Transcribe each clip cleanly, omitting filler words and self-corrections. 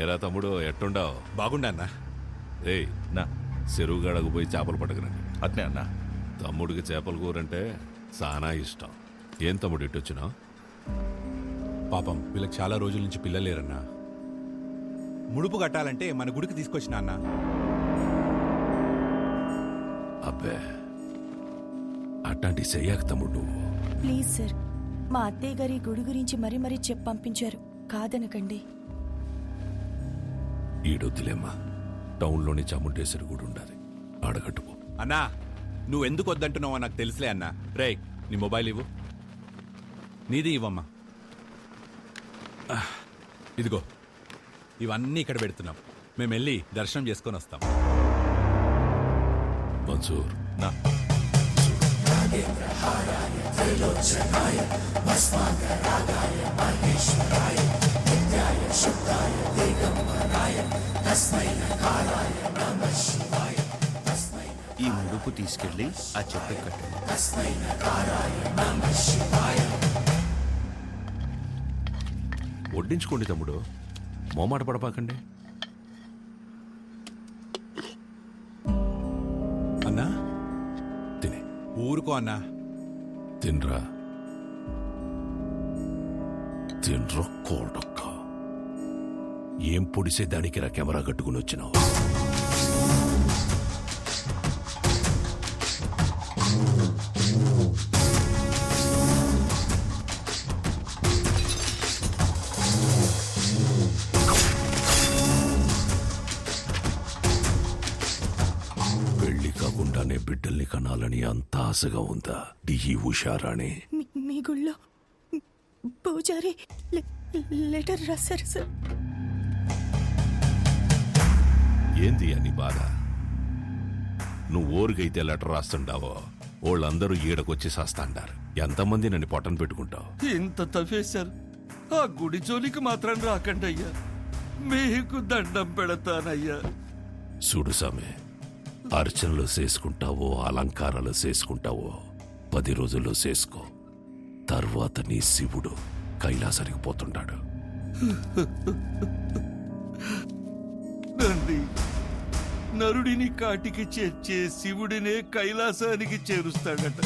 ఎరా తమ్ముడు ఎట్టుండావు? బాగుండా అన్నా. ఏయ్ నా చెరువు గడకు పోయి చేపలు పట్టకరండి. అట్నే అన్నా. తమ్ముడికి చేపల కూరంటే చాలా ఇష్టం. ఏం తమ్ముడు ఇట్టొచ్చినావు? పాపం వీళ్ళకి చాలా రోజుల నుంచి పిల్లలేరన్నా. ముడుపు కట్టాలంటే మన గుడికి తీసుకొచ్చిన అన్న. అబ్బే అట్లాంటి చెయ్యాక తమ్ముడు. ప్లీజ్ సార్, మా అత్తయ్య గారి గుడి గురించి మరీ మరీ చెప్పి పంపించారు, కాదనకండి. ఈడొద్దులేమ్మా, టౌన్లోని చాముండేశ్వరి గుడి ఉండాలి, ఆడగట్టుకో. అన్నా నువ్వెందుకు వద్దంటున్నావో నాకు తెలుసులే అన్నా. రే నీ మొబైల్ ఇవ్వు. నీది ఇవ్వమ్మా. ఇదిగో ఇవన్నీ ఇక్కడ పెడుతున్నాం. మేము వెళ్ళి దర్శనం చేసుకొని వస్తాం. మన్సూర్ నా ఈ ముడుపు తీసుకెళ్ళి ఆ చెప్పు కట్టండి. వడ్డించుకోండి తమ్ముడు, మోమాట పడపాకండి. అన్నా తినే. ఊరుకో అన్నా. తిన్రా తిన్రా కోడక్క. ఏం పొడిసే దానికి రా కెమెరా కట్టుకుని వచ్చినావు? పెళ్లి కాకుండానే బిడ్డల్ని కనాలని అంత ఆశగా ఉందా డిహి ఉషారాణి? మీ గుళ్ళో పూజారి లెటర్ రాశారు సార్. ఏంది అని బాధ? నువ్వు ఊరికైతే లెటర్ రాస్తుండావో వాళ్ళందరూ ఈడకొచ్చి సాస్తాండారు. ఎంతమంది నన్ను పొట్టను పెట్టుకుంటావు? ఇంత తఫేశారు. ఆ గుడి జోలికి మాత్రం రాకండి అయ్యా, మీకు దండం పెడతానయ్యా. చూడు సామె, అర్చనలు చేసుకుంటావో అలంకారాలు చేసుకుంటావో 10 రోజుల్లో చేసుకో. తర్వాత నీ శివుడు కైలాసానికి పోతుంటాడు. నంది నరుడిని కాటికి చేర్చే శివుడినే కైలాసానికి చేరుస్తాడట.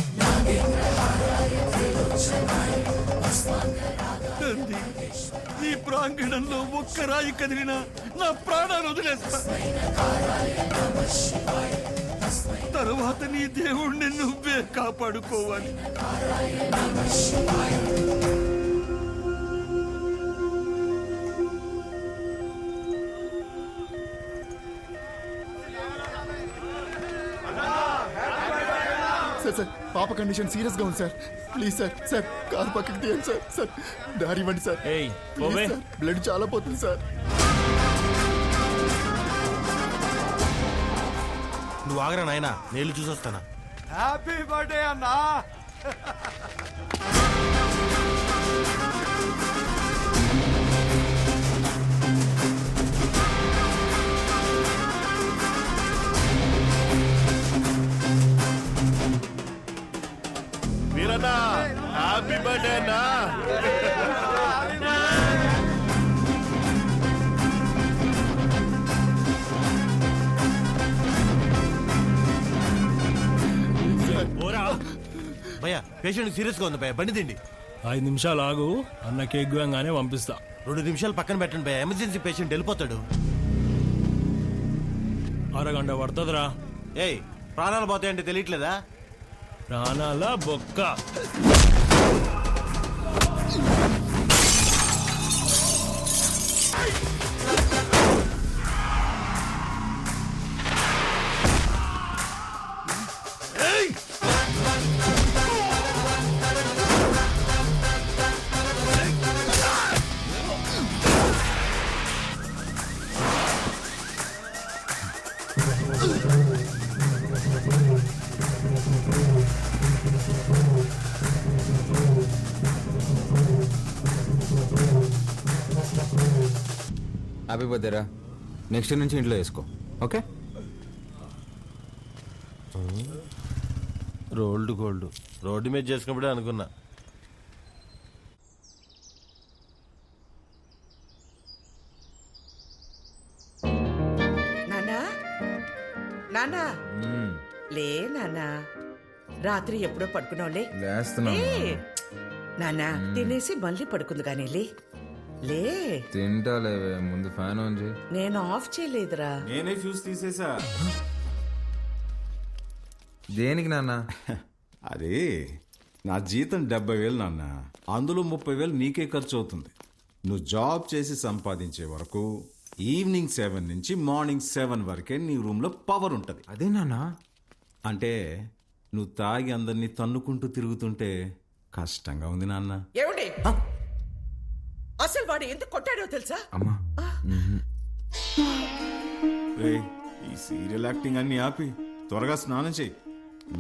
నంది, ఈ ప్రాంగణంలో ఒక్క రాయి కదిలినా నా ప్రాణాలు వదిలేస్తా. తరువాత నీ దేవుణ్ణి నువ్వే కాపాడుకోవాలి. సార్ పాప కండిషన్ సీరియస్ గా ఉంది sir. Please sir, sir car పక్కకి తీయండి సార్. సార్ దారి ఇవ్వండి సార్. ప్లీజ్ సార్, బ్లడ్ చాలా పోతుంది సార్. నువ్వు ఆగరా నాయనా, నేను చూసొస్తానా. హ్యాపీ బర్త్డే అన్నా. వీరన్నా హ్యాపీ బర్త్డే అన్నా. భయ్యా పేషెంట్ సీరియస్ గా ఉంది భయ్యా, బండి తిండి. 5 నిమిషాలు ఆగు, అన్న కేక్ గానే పంపిస్తా. 2 నిమిషాలు పక్కన పెట్టండి భయ్యా, ఎమర్జెన్సీ పేషెంట్ వెళ్ళిపోతాడు. అరగంట పడుతుందిరా. ఏయ్ ప్రాణాలు పోతాయంటే తెలియట్లేదా? ప్రాణాల బొక్క. హ్యాపీ బర్త్డేరా. నెక్స్ట్ నుంచి ఇంట్లో వేసుకో, ఓకే? రోల్డ్ గోల్డ్ రోడ్డు మీద చేసుకున్నప్పుడే అనుకున్నా. నానా లే నానా, రాత్రి ఎప్పుడో పడుకున్నావులే. లేస్తున్నా నానా తినేసి మళ్ళీ పడుకుంది కానీ లే లే. తింటాలేవే, ముందు ఫ్యాన్ ఆన్ చేయి. నేను ఆఫ్ చేయలేదురా. నేనే ఫ్యూజ్ తీసేసా. దేనికి నాన్న? అరే నా జీతం 70,000 నాన్న, అందులో 30,000 నీకే ఖర్చు అవుతుంది. నువ్వు జాబ్ చేసి సంపాదించే వరకు ఈవినింగ్ 7 నుంచి మార్నింగ్ 7 వరకే నీ రూమ్లో పవర్ ఉంటుంది. అదే నాన్న. అంటే నువ్వు తాగి అందరినీ తన్నుకుంటూ తిరుగుతుంటే కష్టంగా ఉంది నాన్న. ఏమిటి అసలు వాడు ఎందుకు కొట్టాడో తెలుసా? అమ్మా రేయ్, ఈ సీరియల్ యాక్టింగ్ అన్ని ఆపి త్వరగా స్నానం చేయి.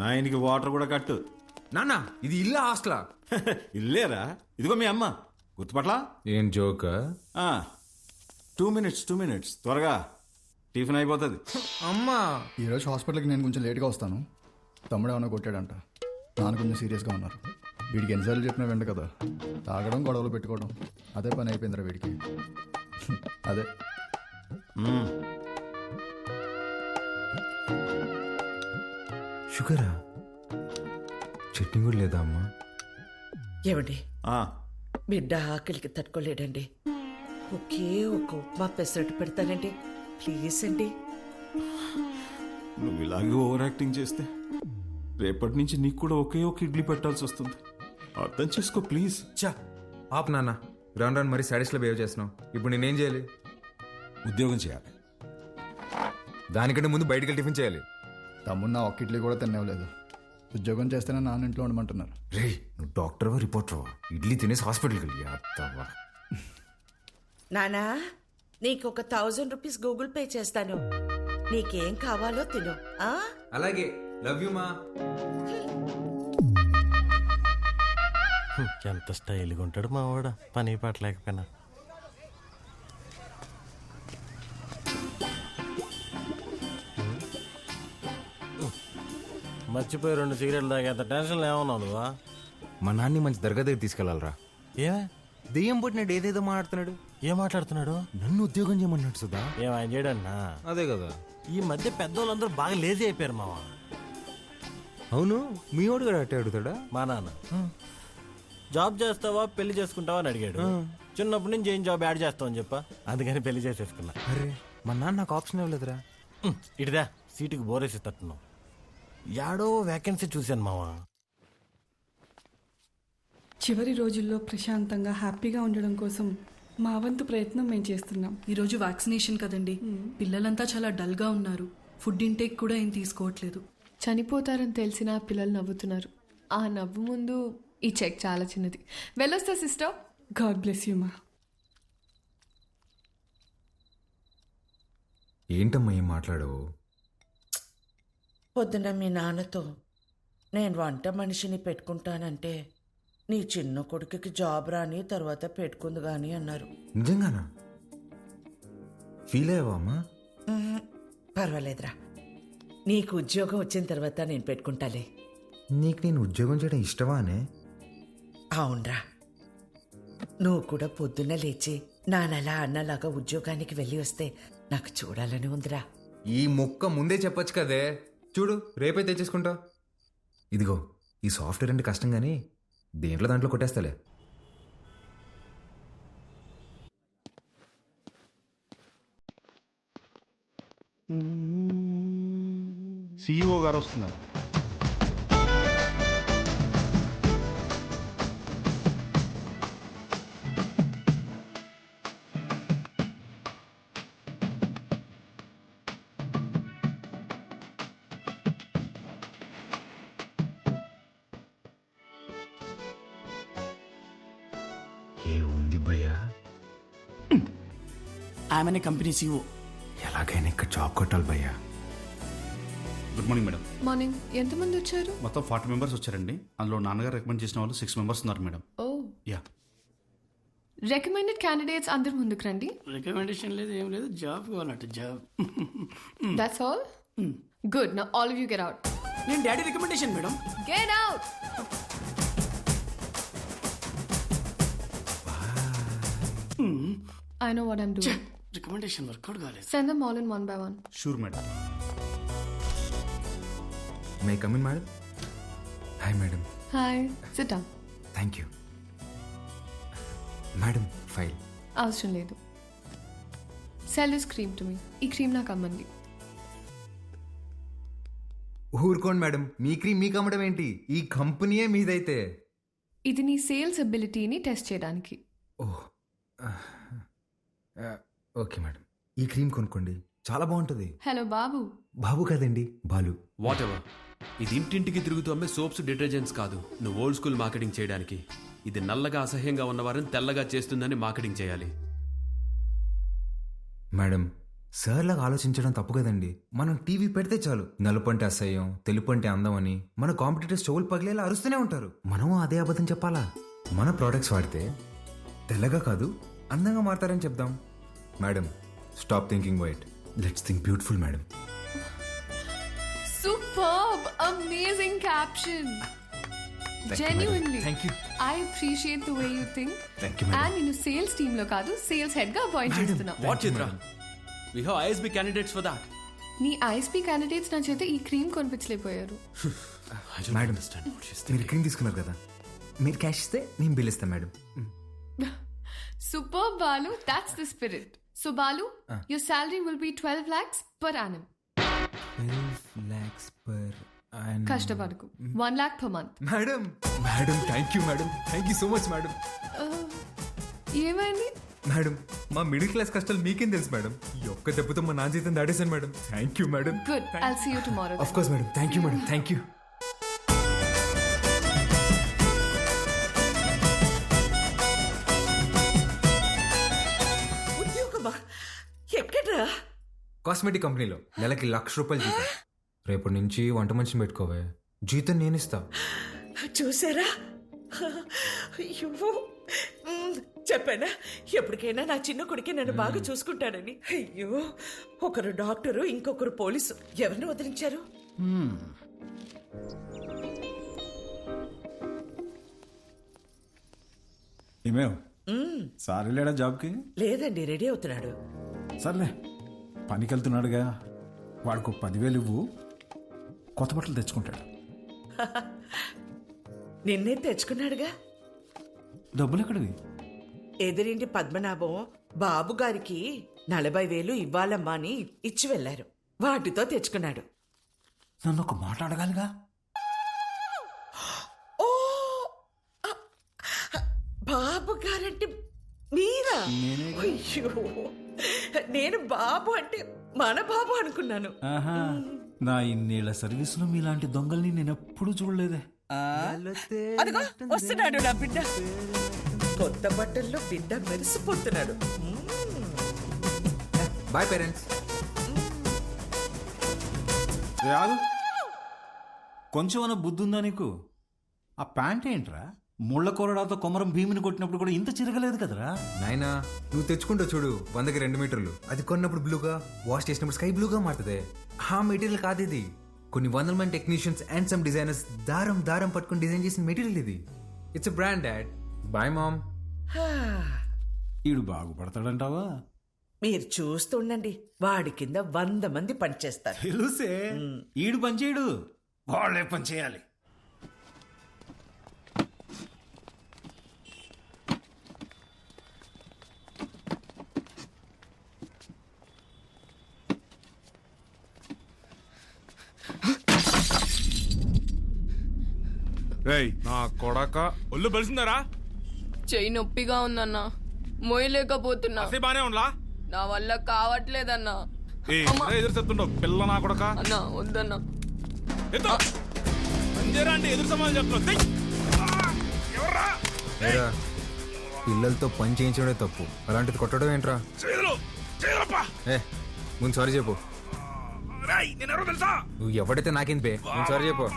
9కి వాటర్ కూడా కట్టు. నాన్న, ఇది ఇల్లా హాస్టలా? ఇల్లేరా, ఇదిగో మీ అమ్మ. గుర్తుపట్లా? ఏం జోక్? 2 minutes త్వరగా టిఫిన్ అయిపోతుంది. అమ్మా, ఈరోజు హాస్పిటల్కి నేను కొంచెం లేట్గా వస్తాను. తమ్ముడు ఏమైనా కొట్టాడంట, నాన్న కొంచెం సీరియస్గా ఉన్నారు. వీడికి ఎన్నిసార్లు చెప్పినా వెంట కదా, తాగడం గొడవలు పెట్టుకోవడం అదే పని అయిపోయిందిరా వీడికి. అదే షుగరా? చట్నీ కూడా లేదా అమ్మా? ఏమండి, బిడ్డ ఆకలికి తట్టుకోలేడండి. ఒకే ఒక ఉప్మా పెసరట్టు పెడతానండి, ప్లీజ్ అండి. నువ్వు ఇలాగే ఓవర్ యాక్టింగ్ చేస్తే రేపటి నుంచి నీకు కూడా ఒకే ఒక ఇడ్లీ పెట్టాల్సి వస్తుంది. అర్థం చేసుకో ప్లీజ్. చా ఆప్ నాన్న, రాను రాను మరి సాడీస్లో బిహేవ్ చేస్తున్నావు. ఇప్పుడు నేనేం చేయాలి? ఉద్యోగం చేయాలి. దానికంటే ముందు బయటకి టిఫిన్ చేయాలి. తమ్ముడు నా ఒక్క ఇడ్లీ కూడా తినేవలేదు. ఉద్యోగం చేస్తేనే నాన్న ఇంట్లో ఉండమంటున్నారు. రే, నువ్వు డాక్టర్వా రిపోర్టర్వా? ఇడ్లీ తినేసి హాస్పిటల్కి వెళ్ళి అత్తవా. నానా, నీకు ఒక 1000 రూపీస్ గూగుల్ పే చేస్తాను. నీకేం కావాలో తిను. అలాగే, లవ్ యూ మా. ఎంత స్టైల్గా ఉంటాడు మా వాడ, పని పాట లేకపోయినా. మర్చిపోయి 2 సిగరెట్లు తాగేంత టెన్షన్ ఏమన్నావు నువ్వా? మా నాన్ని మంచి దర్గా దగ్గర తీసుకెళ్లాలరా. ఏమే దెయ్యం పుట్టినాడు, ఏదేదో మాట్లాడుతున్నాడు. ఏం మాట్లాడుతున్నాడు? నన్ను ఉద్యోగం చేయమన్నాడు సుధా. ఏం ఆయన చేయడన్నా? అదే కదా, ఈ మధ్య పెద్దోళ్ళందరూ బాగా లేజీ అయిపోయారు మావా. అవును, మీ వాడు కూడా అట్టే అడుగుతాడా? మా నాన్న జాబ్ చేస్తావా పెళ్లి చేసుకుంటావా అని అడిగాడు. చిన్నప్పటి నుంచి ఏం జాబ్ యాడ్ చేస్తావని చెప్పా, అందుకని పెళ్లి చేసేసుకున్నా. అరే, మా నాన్న నాకు ఆప్షన్ ఇవ్వలేదురా. ఇటుదా సీటుకి బోరేసి తట్టున్నావు. యాడో వేకెన్సీ చూశాను మావా. చివరి రోజుల్లో ప్రశాంతంగా హ్యాపీగా ఉండడం కోసం మా వంతు ప్రయత్నం మేము చేస్తున్నాం. ఈరోజు వ్యాక్సినేషన్ కదండి, పిల్లలంతా చాలా డల్గా ఉన్నారు. ఫుడ్ ఇంటేక్ కూడా ఏం తీసుకోవట్లేదు. చనిపోతారని తెలిసినా పిల్లలు నవ్వుతున్నారు. ఆ నవ్వు ముందు ఈ చెక్ చాలా చిన్నది. వెళ్ళొస్తా సిస్టర్. గాడ్ బ్లెస్ యూ మా. ఏంటమ్మా ఏం మాట్లాడవు? పొద్దున మీ నాన్నతో నేను వంట మనిషిని పెట్టుకుంటానంటే నీ చిన్న కొడుకుకి జాబ్ రాని తర్వాత పెట్టుకుంది గాని అన్నారు. నిజంగానా? ఫీల్ అయ్యావా అమ్మా? పర్వాలేదురా, నీకు ఉద్యోగం వచ్చిన తర్వాత నేను పెట్టుకుంటాలే. నీకు నేను ఉద్యోగం చేయడం ఇష్టమా అనే? అవునరా, నువ్వు కూడా పొద్దున్న లేచి నానలా అన్నలాగా ఉద్యోగానికి వెళ్ళి వస్తే నాకు చూడాలని ఉందిరా. ఈ ముక్క ముందే చెప్పొచ్చు కదే. చూడు, రేపే తెచ్చేసుకుంటా. ఇదిగో, ఈ సాఫ్ట్వేర్ అంటే కష్టం కానీ దేంట్లో దాంట్లో కొట్టేస్తాలే. CEO గారు వస్తున్నారు. ఏముంది భయ్యా? ఆమెనే కంపెనీ CEO. ఎలాగైనా ఇక్కడ జాబ్ కొట్టాలి భయ్యా. Good morning madam. మార్నింగ్. ఎంతమంది వచ్చారు? మొత్తం 40 మెంబర్స్ వచ్చారండి. అందులో నాన్నగారు రికమెండ్ చేసిన వాళ్ళు 6 మెంబర్స్ ఉన్నారు madam. Oh yeah. Recommended candidates అందరు ముందుకు రండి. రికమెండేషన్ లేదు, ఏం లేదు, జాబ్ కావాలంట. Job. That's all. Good. Now all of you get out. నేను daddy recommendation madam. Get out. I know what I'm doing. Recommendation work out కాలేదు. Send them all in one by one. Sure madam. May come in madam? Hi madam. Hi, sit down. Thank you madam. File అవసరం లేదు. Sell this cream to me. ఈ cream నాకు అమ్మండి. ఊరుకోండి madam, మీ cream మీకు అమ్మడం ఏంటి? ఈ కంపెనీయే మీదైతే. ఇది నీ సేల్స్ అబిలిటీని టెస్ట్ చేయడానికి. ఓహ్, ఓకే మేడం, ఈ క్రీమ్ కొనుక్కోండి, చాలా బాగుంటుంది. హలో బాబు. బాబు కాదండి, బాలు. What ever. ఇది ఇంటింటికి తిరుగుతూ అమ్మే సోప్స్, డిటర్జెంట్స్ కాదు. నువ్వు ఓల్డ్ స్కూల్ మార్కెటింగ్ చేయడానికి. ఇది నల్లగా అసహ్యంగా ఉన్నవారిని తెల్లగా చేస్తుందని మార్కెటింగ్ చేయాలి. మేడం, సార్లాగా ఆలోచించడం తప్పు కదండి. మనం టీవీ పెడితే చాలు నలుపు అంటే అసహ్యం, తెలుపు అంటే అందం అని మన కాంపిటీటర్స్ చెవులు పగిలేలా అరుస్తూనే ఉంటారు. మనం అదే అబద్ధం చెప్పాలా? మన ప్రోడక్ట్స్ వాడితే తెల్లగా కాదు అందంగా మారతారని చెప్దాం. Madam, stop thinking white, let's think beautiful madam. Superb, amazing caption. Genuinely. Thank you. I appreciate the way you think. Thank you, madam. And నేను సేల్స్ టీమ్ లో కాదు, సేల్స్ హెడ్ గా అపాయింట్ చేస్తున్నా. What Chitra? We have ISB candidates for that. నీ ISP candidates నా చేత ఈ cream కొనిపించలేకపోయారు. మేడం, మీరు క్రీమ్ తీసుకున్నారు కదా, మీరు క్యాష్ ఇస్తే నేను బిల్ ఇస్తాను madam. Superb, Balu. That's the spirit. So Balu, your salary will be 12 lakhs per annum. 12 lakhs per annum. కష్టపడకు. 1 lakh per month. Madam, madam, thank you madam, thank you so much madam. ఏమైంది? Madam, మా middle class కష్టాలు మీకేం తెలుసు madam. ఈ ఒక్క దెబ్బతో మా నా జీతం దాటేశాను madam. Thank you madam. Good. I'll see you tomorrow. Of course madam. Thank you madam. Thank you. ఉద్యోగమా? ఎక్కడ్రా? కాస్మెటిక్ కంపెనీలో నెలకి ₹1,00,000 జీతం. రేపటి నుంచి వంట మనిషిని పెట్టుకోవే, జీతం నేనిస్తా. చూసారా? అయ్యో, చెప్పానా ఎప్పటికైనా నా చిన్న కొడుకే నన్ను బాగా చూసుకుంటాడని. అయ్యో, ఒకరు డాక్టరు, ఇంకొకరు పోలీసు. ఎవరిని వదిలించారు? ఏమేవ్ సార్ వెళ్ళాడా జాబ్కి? లేదండి, రెడీ అవుతున్నాడు. సర్లే, పనికి వెళ్తున్నాడుగా, వాడికి 10,000 ఇవ్వు, కొత్త బట్టలు తెచ్చుకుంటాడు. నిన్నే తెచ్చుకున్నాడుగా. డబ్బులు ఎక్కడివి? ఎదురింటి పద్మనాభం బాబు గారికి 40,000 ఇవ్వాలమ్మా అని ఇచ్చి వెళ్లారు. వాటితో తెచ్చుకున్నాడు. నన్ను ఒక మాట అడగాలిగా. ఓ, బాబు గారంటే మీరా? అయ్యో, నేను బాబు అంటే మన బాబు అనుకున్నాను. నా ఇన్నేళ్ల సర్వీసులో మీలాంటి దొంగల్ని నేను ఎప్పుడు చూడలేదే. అదిగో వస్తున్నాడు నా బిడ్డ. కొత్త బట్టల్లో బిడ్డ మెరిసిపోతున్నాడు. Boy parents. కొంచెం అన్న బుద్ధి ఉందా నీకు? ఆ ప్యాంట్ ఏంట్రా? ముళ్ళ కొరడాతో కొమరం భీమిని కొట్టినప్పుడు కూడా ఇంత చిరగలేదు కదరా. నాయనా, నువ్వు తెచ్చుకుంటా చూడు, 100కి 2 మీటర్లు. అది కొన్నప్పుడు బ్లూగా, వాష్ చేసినప్పుడు స్కై బ్లూగా మారుతుంది. ఆ మెటీరియల్ కాదు ఇది. కొన్ని 100 మంది టెక్నీషియన్స్ అండ్ సమ్ డిజైనర్స్ దారం పట్టుకుని డిజైన్ చేసిన మెటీరియల్ ఇది. It's brand dad. Bye mom. ఈడు బాగుపడతాడంటావా? మీరు చూస్తుండండి, వాడి కింద 100 మంది పనిచేస్తారు. తెలుసే, ఈడు పనిచేయడు, వాళ్ళే పని చేయాలి. నా కొడక ఒళ్ళు బలిసిందరా? చెయ్యి నొప్పిగా ఉందన్నా, మోయలేకపోతున్నా. బానే ఉండలా? నా వల్ల కావట్లేదన్నా. ఎదురు చెప్తుండవు పిల్ల నా కొడక. అన్నా వద్దన్నా. అంటే ఎదురు సమాధానం చెప్తున్నావు. పిల్లలతో పని చేయించడమే తప్పు, అలాంటిది కొట్టడం ఏంట్రా? ముందు సారీ చెప్పు. నువ్వు ఎవడైతే నాకేం పే, సారీ చెప్పు.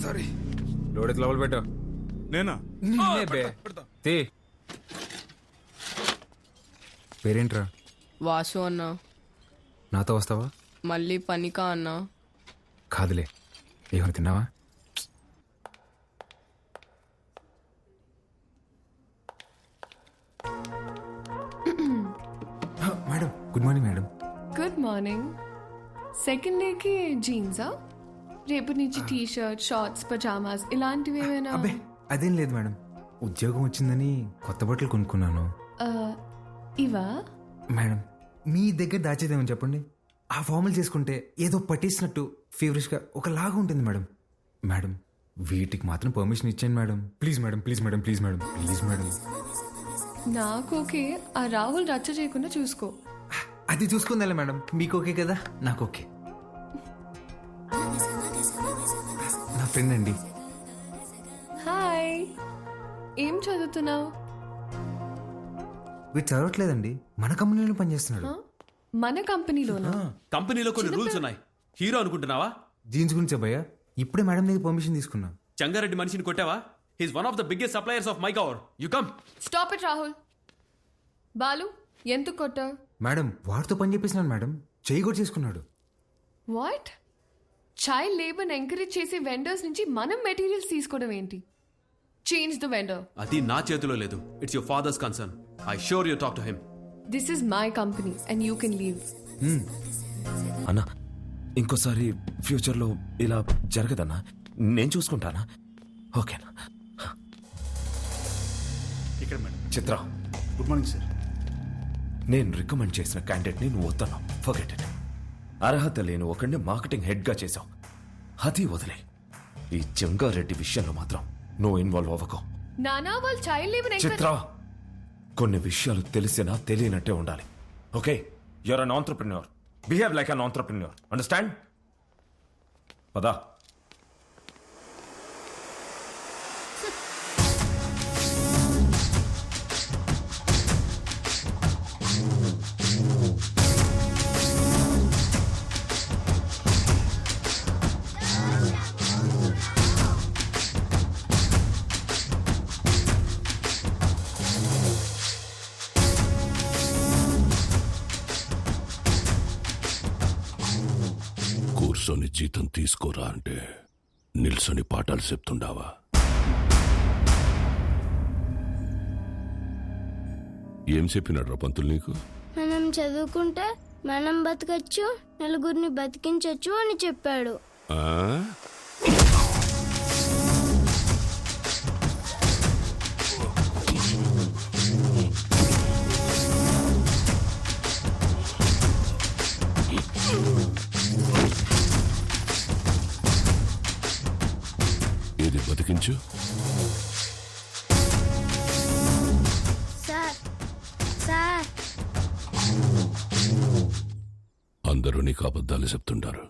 సారీ లోడెత్తి లోపల పెట్టు. నేనా? పేరేంట్రా? వాసు అన్నా. నాతో వస్తావా? మళ్ళీ పనికా అన్నా? కాదులే, ఏమైనా తిన్నావా? Madam, good morning madam. Good morning. Second డేకి జీన్సా? రేపటి నుంచి టీ షర్ట్, షార్ట్స్, పజామాస్ ఇలాంటివి ఏమైనా? అబ్బే అదేం లేదు మేడం, ఉద్యోగం వచ్చిందని కొత్త బట్టలు కొనుక్కున్నాను. ఇవా? మేడం మీ దగ్గర దాచేదేమని చెప్పండి. ఆ ఫార్మల్ చేసుకుంటే ఏదో పట్టేసినట్టు ఫీవరిష్గా ఒకలాగా ఉంటుంది మేడం. మేడం వీటికి మాత్రం పర్మిషన్ ఇచ్చాను madam. Please madam, please madam, please madam, please madam. నాకు ఓకే, ఆ రాహుల్ రచ్చ చేయకుండా చూసుకో. అది చూసుకుందా మేడం, మీకు ఓకే కదా, నాకు ఓకే. నా ఫ్రెండ్ అండి. హాయ్, ఏం చదువుతున్నావు? వీడు చదవట్లేదండి, మన కంపెనీలో పనిచేస్తున్నాడు. మన కంపెనీలోనా? కంపెనీలో కొన్ని రూల్స్ ఉన్నాయి. హీరో అనుకుంటున్నావా? జీన్స్ గురించి భయ్యా ఇప్పుడే మేడం దగ్గర పర్మిషన్ తీసుకున్నా. చంగారెడ్డి మనిషిని కొట్టావా? He's one of the biggest suppliers of మైకవర్. You come. Stop it Rahul. Balu, ఎందుకు కొట్టావు? మేడం వాడితో పని చేపిస్తున్నాను మేడం, చేయి కూడా చేసుకున్నాడు. వాట్? చైల్డ్ లేబర్ ఎంకరేజ్ చేసే వెండర్స్ నుంచి మనం మెటీరియల్స్ తీసుకోవడం ఏంటి? Change the vendor. అది నా చేతిలో లేదు. It's your father's concern. I sure you talk to him. This is my company and you can leave. అన్నా ఇంకోసారి ఫ్యూచర్లో ఇలా జరగదన్నా, నేను చూసుకుంటానా? ఓకేనా? ఇక్కడ madam. Chitra, good morning sir. నేను రికమెండ్ చేసిన క్యాండిడేట్ని నువ్వు వద్దన్నావు. Forget it. అర్హత లేని ఒకడిని మార్కెటింగ్ హెడ్గా చేశావు. అది వదిలే. ఈ జంగారెడ్డి విషయంలో మాత్రం నువ్వు ఇన్వాల్వ్ అవ్వకు. నానా వాళ్ళు చైల్డ్ లేబర్ చిత్ర, కొన్ని విషయాలు తెలిసినా తెలియనట్టే ఉండాలి. Okay, you're an entrepreneur. Behave like an entrepreneur. Understand? పదా. కూర్చొని జీతం తీసుకోరా అంటే నిల్సొని పాఠాలు చెప్తుండావా? ఏం చెప్పినాడ్రా పంతులు నీకు? మనం చదువుకుంటే మనం బతకచ్చు, నలుగురిని బతికించచ్చు అని చెప్పాడు. ఏది బతికించు? సార్ సార్, అందరూ నీకు అబద్ధాలు చెప్తుంటారు.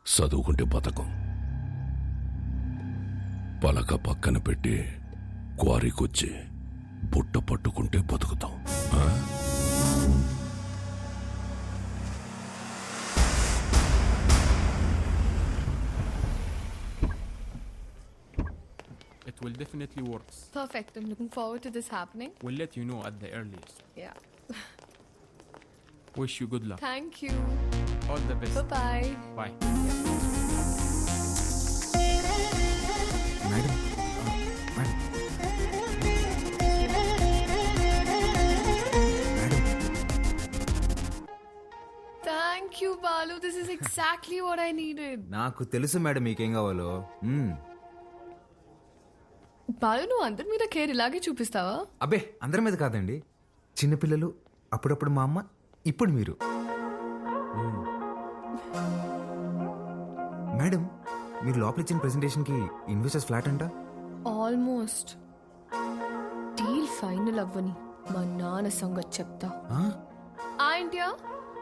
చదువుకుంటే బతకం. పలక పక్కన పెట్టి క్వారీకొచ్చి బుట్ట పట్టుకుంటే బతుకుతాం. It will definitely work. Perfect. I'm looking forward to this happening. We'll let you know at the earliest. Yeah. Wish you good luck. Thank you. All the best. Bye-bye. Bye. Madam Thank you, Balu. This is exactly what I needed. నాకు తెలుసు madam మీకేం కావాలో. బాలు, నువ్వు అందరి మీద care ఇలాగే చూపిస్తావా? అబ్బే అందరి మీద కాదండి, చిన్నపిల్లలు, అప్పుడప్పుడు మా అమ్మ, ఇప్పుడు మీరు. మేడం మీరు లోపల ఇచ్చిన ప్రెజెంటేషన్కి ఇన్వెస్టర్స్ ఫ్లాట్ అంట. ఆల్మోస్ట్. డీల్ ఫైనల్ అవ్వని మా నాన్న సంగతి చెప్తా. ఏంటియా?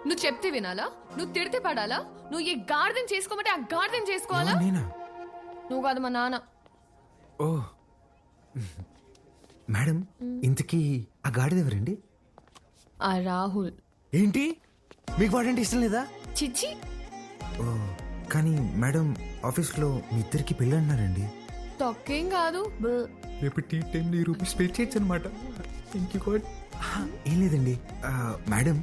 నువ్వు చెప్తే వినాలా? నువ్వు తిడితే పడాలా? నువ్వు ఏ గార్డెన్ చేసుకోమంటే ఆ గార్డెన్ చేసుకోవాలా? నువ్వు కాదు, మా నాన్న. ఓ మేడం, ఇంతకీ ఆ గాడిద ఎవరండి? ఆ రాహుల్. ఏంటి, మీకు వాడంటే ఇష్టం లేదా? చిచ్చి. ఓ కానీ మేడం ఆఫీస్లో మీ ఇద్దరికి పెళ్ళి అన్నారండి. తొక్కేం కాదు. రేపు టీ టైంలో ఈ రూపీస్ పే చేయొచ్చు అనమాట. ఏం లేదండి మేడం,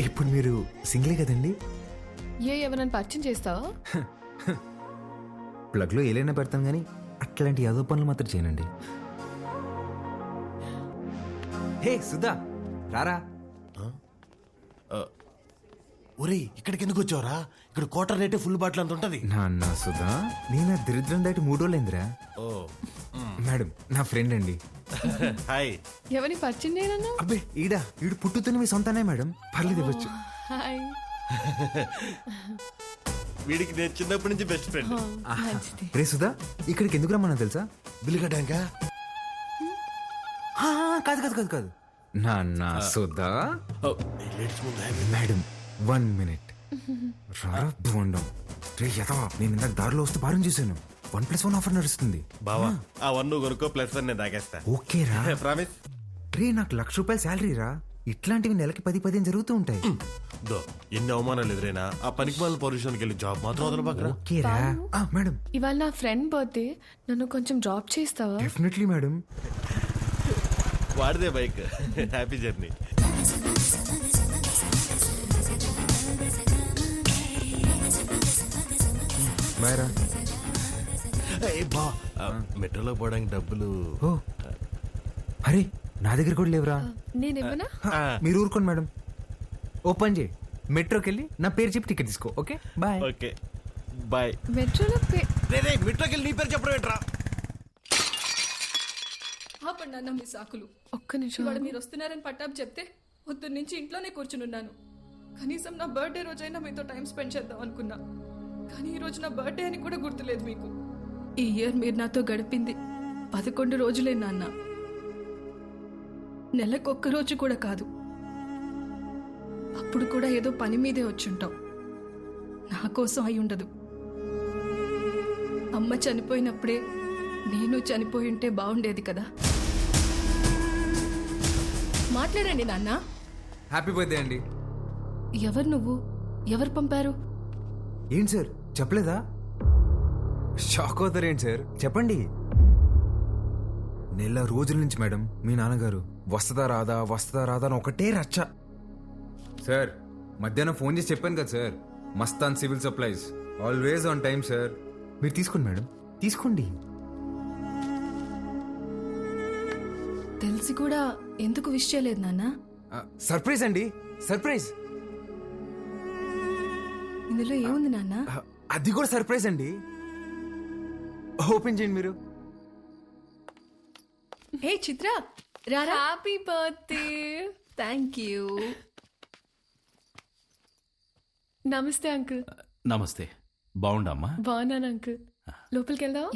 ఇప్పుడు మీరు సింగిలే కదండి? ఎవరైనా పరిచయం చేస్తావా? ప్లగ్లో ఏలైనా పెడతాం కానీ అట్లాంటి యాదో పనులు మాత్రం చేయనండి. హే సుధా, రారా. ఒరేయ్ ఇక్కడికి ఎందుకు వచ్చావురా? ఇక్కడ క్వార్టర్ రేటే ఫుల్ బాటిల్ అంత ఉంటది. నాన్న సుధా నేను దరిద్రం దాటి 3 రోజులైందిరా. ఓ మేడం నా ఫ్రెండ్ అండి. హాయ్. ఎవరిని పరిచయం చేయనన్నా? అబ్బే ఈడు పుట్టుతున్న మీ సొంతనే మేడం, పర్లేదు ఇవ్వచ్చు. హాయ్. వీడికి నేను చిన్నప్పటి నుంచి బెస్ట్ ఫ్రెండ్. రే సుధా ఇక్కడికి ఎందుకు రమ్మన్నా తెలుసా? బిల్లు కట్టాక? కాదు నాన్న సుధా. Madam 1 minute. రారా బోండం. రే యదవా, నేను ఇందాక దారిలో వస్తూ భారం చూశాను. 1+1 ఆఫర్ నడుస్తుంది. బావా ఆ 1 కొనుక్కో, +1 నేను తాగేస్తా. ఓకే రా. ప్రామిస్. రే నాకు ₹1,00,000 శాలరీ రా. ఇట్లాంటివి నెలకి 10-15 జరుగుతూ ఉంటాయి. ఎన్ని అవమానాలు ఎదురైనా ఆ పనికి మాలిన పొజిషన్కి వెళ్ళి జాబ్ మాత్రం వదలబాకరా. ఓకే రా. మేడం ఇవాళ నా ఫ్రెండ్ బర్త్డే, నన్ను కొంచెం డ్రాప్ చేస్తావా? Definitely madam. వాడిదే బైక్. Happy journey. బాయ్ రా. మెట్రోలో పోవడానికి డబ్బులు. అరే నా దగ్గర కూడా లేవురా. నేనేమన్నా? మీరు ఊరుకోండి మేడం. ఓపెన్ చేయి, మెట్రోకి వెళ్ళి నా పేరు చెప్పి టికెట్ తీసుకో. Okay bye. Okay bye. మెట్రోలో మెట్రోకి వెళ్ళి నీ పేరు చెప్పడం ఏంట్రా? ఆపండి అన్న మీ సాకులు. ఒక్క నిమిషం. ఇవాళ మీరు వస్తున్నారని పట్టాపు చెప్తే పొద్దున్న నుంచి ఇంట్లోనే కూర్చునున్నాను. కనీసం నా బర్త్డే రోజైనా మీతో టైం స్పెండ్ చేద్దాం అనుకున్నా, కానీ ఈ రోజు నా బర్త్డే అని కూడా గుర్తులేదు మీకు. ఈ ఇయర్ మీరు నాతో గడిపింది 11 రోజులే నాన్న. నెలకొక్క రోజు కూడా కాదు. అప్పుడు కూడా ఏదో పని మీదే వచ్చుంటాం. నా కోసం అయి ఉండదు. అమ్మ చనిపోయినప్పుడే నేను చనిపోయి ఉంటే బాగుండేది కదా. మాట్లాడండి నాన్న. హ్యాపీ బర్త్డే అండి. ఎవరు నువ్వు? ఎవరు పంపారు? ఏంటి సార్ చెప్పలేదా? షాక్ అవుతారేంటి సార్, చెప్పండి. నెల రోజుల నుంచి మేడం మీ నాన్నగారు వస్తుందా రాదా అని ఒకటే రచ్చ. సార్ మధ్యాహ్నం ఫోన్ చేసి చెప్పాను కదా sir, Mastan civil supplies always on time sir. మీరు తీసుకోండి మేడం, తీసుకోండి. తెలిసి కూడా ఎందుకు విష్ చేయలేదు నాన్న? సర్ప్రైజ్ అండి, సర్ప్రైజ్. ఇందులో ఏముంది నాన్న? అది కూడా సర్ప్రైజ్ అండి. ఓపెన్ చేయండి మీరు. హే చిత్ర, రారా. Happy birthday. Thank you. నమస్తే అంకుల్. నమస్తే. బాగుండమ్మా? బాగున్నాను అంకుల్. లోపలికి వెళ్దాం.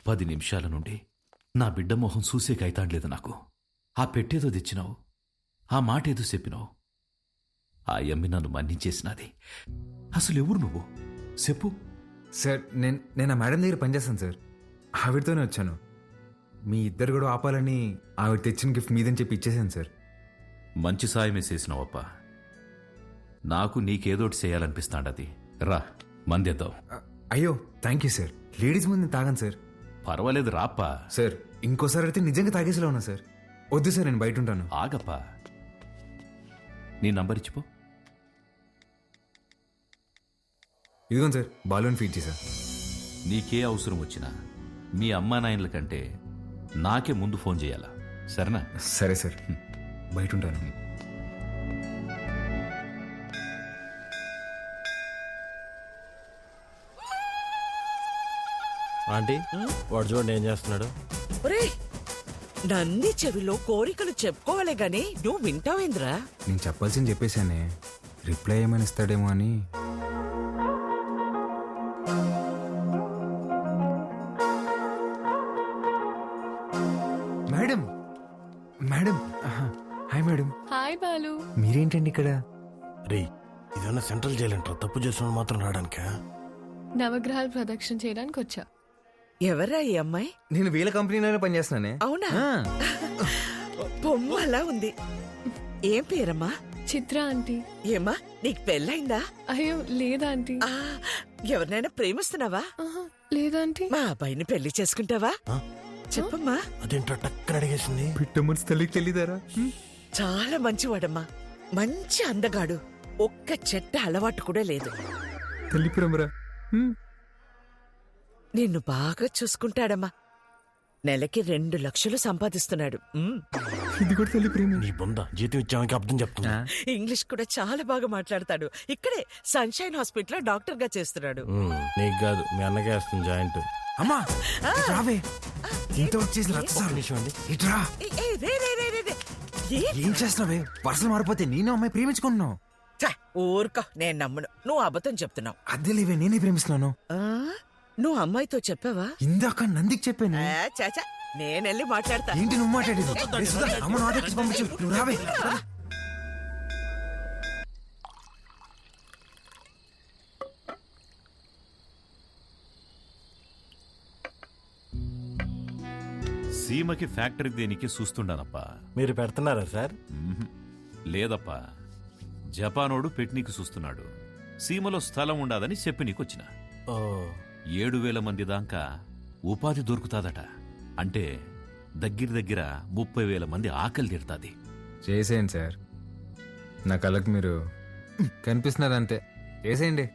10 నిమిషాల నుండి నా బిడ్డ మొహం చూసేకైతాండలేదు నాకు. ఆ పెట్టేదో తెచ్చినావు, ఆ మాట ఏదో చెప్పినావు. ఆ యమ్మి నన్ను మన్నించేసినది. అసలు ఎవరు నువ్వు చెప్పు. సార్ నేను ఆ మేడం దగ్గర పనిచేస్తాను సార్, ఆవిడతోనే వచ్చాను. మీ ఇద్దరు కూడా ఆపాలని ఆవిడ తెచ్చిన గిఫ్ట్ మీదని చెప్పి ఇచ్చేసాను సార్. మంచి సాయమే చేసినావప్ప. నాకు నీకేదోటి చేయాలనిపిస్తాండది. రా మందేద్దాం. అయ్యో థ్యాంక్ యూ సార్. లేడీస్ ముందు తాగాను సార్. పర్వాలేదు రాప్పా. సార్ ఇంకోసారి అయితే నిజంగా తాగేసేలా ఉన్నా సార్. వద్దు సార్, నేను బయట ఉంటాను. ఆగప్పా, నీ నంబర్ ఇచ్చిపో. ఇదిగోండి సార్, బాలూన్ ఫీడ్ చేశా. నీకే అవసరం వచ్చినా మీ అమ్మా నాయనల కంటే నాకే ముందు ఫోన్ చేయాలా, సరేనా? సరే సార్, బయట ఉంటాను. ఆంటీ వాడు చూడండి ఏం చేస్తున్నాడు. నన్ని చెవిలో కోరికలు చెప్పుకోవాలే గాని నువ్వు వింటావేంద్రా? నేను చెప్పాల్సింది చెప్పేశానే, రిప్లై ఏమైనా ఇస్తాడేమో అని. Madam madam hi madam. Hi Balu. మీరేంటండి ఇక్కడ? రే ఇదన్నా సెంట్రల్ జైలు అంటారు, తప్పు చేసిన మాత్రం రావడానిక? నవగ్రహాలు ప్రదక్షిణ చేయడానికి వచ్చా. ఎవరా ఈ అమ్మాయి? నేను వీళ్ళ కంపెనీలోనే పనిచేస్తున్నానే. అవునా? బొమ్మలా ఉంది. ఏం పేరమ్మా? చిత్ర ఆంటీ. ఏమ్మా నీకు పెళ్ళైందా? అయ్యో లేదా ఆంటీ. ఎవరినైనా ప్రేమిస్తున్నావా? లేదా ఆంటీ. మా అబ్బాయిని పెళ్లి చేసుకుంటావా? చెప్పమ్మా. అదేంటో టక్కన అడిగేసింది. పిట్ట మనసు తల్లికి తెలియదారా? చాలా మంచివాడమ్మా, మంచి అందగాడు, ఒక్క చెట్ట అలవాటు కూడా లేదు. తల్లి ప్రేమరా. నిన్ను బాగా చూసుకుంటాడమ్మా. నెలకి 2 లక్షలు సంపాదిస్తున్నాడు. ఇది కూడా తల్లి ప్రేమ. నీ బొంద జీతం ఇచ్చామని అర్థం చెప్తున్నా. ఇంగ్లీష్ కూడా చాలా బాగా మాట్లాడతాడు. ఇక్కడే సన్షైన్ హాస్పిటల్ డాక్టర్ గా చేస్తున్నాడు. నీకు కాదు, మీ అన్నకే వస్తుంది జాయింట్. అమ్మా రావే, ఇంత వచ్చేసి ఇట్రా. ఏం చేస్తున్నావే? పర్సలు మారిపోతే నేను అమ్మాయి ప్రేమించుకుంటున్నావు. ఊరుకో, నేను నమ్మను. నువ్వు అబద్ధం చెప్తున్నావు. అద్దెలేవే, నేనే ప్రేమిస్తున్నాను. నువ్వు అమ్మాయితో చెప్పావా? ఇందాక నందికి చెప్పాను. చాచా, నేనెళ్ళి మాట్లాడతా. ఏంటి నువ్వు మాట్లాడేది? అమ్మ నాటకి పంపించు, నువ్వు రావే. సీమకి ఫ్యాక్టరీ దేనికి చూస్తుండానప్పా. మీరు పెడుతున్నారా సార్? లేదప్పా, జపానోడు పెట్నీకి చూస్తున్నాడు. సీమలో స్థలం ఉండదని చెప్పి నీకొచ్చిన. 7,000 మంది దాకా ఉపాధి దొరుకుతాదట. అంటే దగ్గర 30,000 మంది ఆకలి తీరుతాది. చేసేయండి సార్, నా కళ్ళకి మీరు కనిపిస్తున్నారు అంతే. చేసేయండి.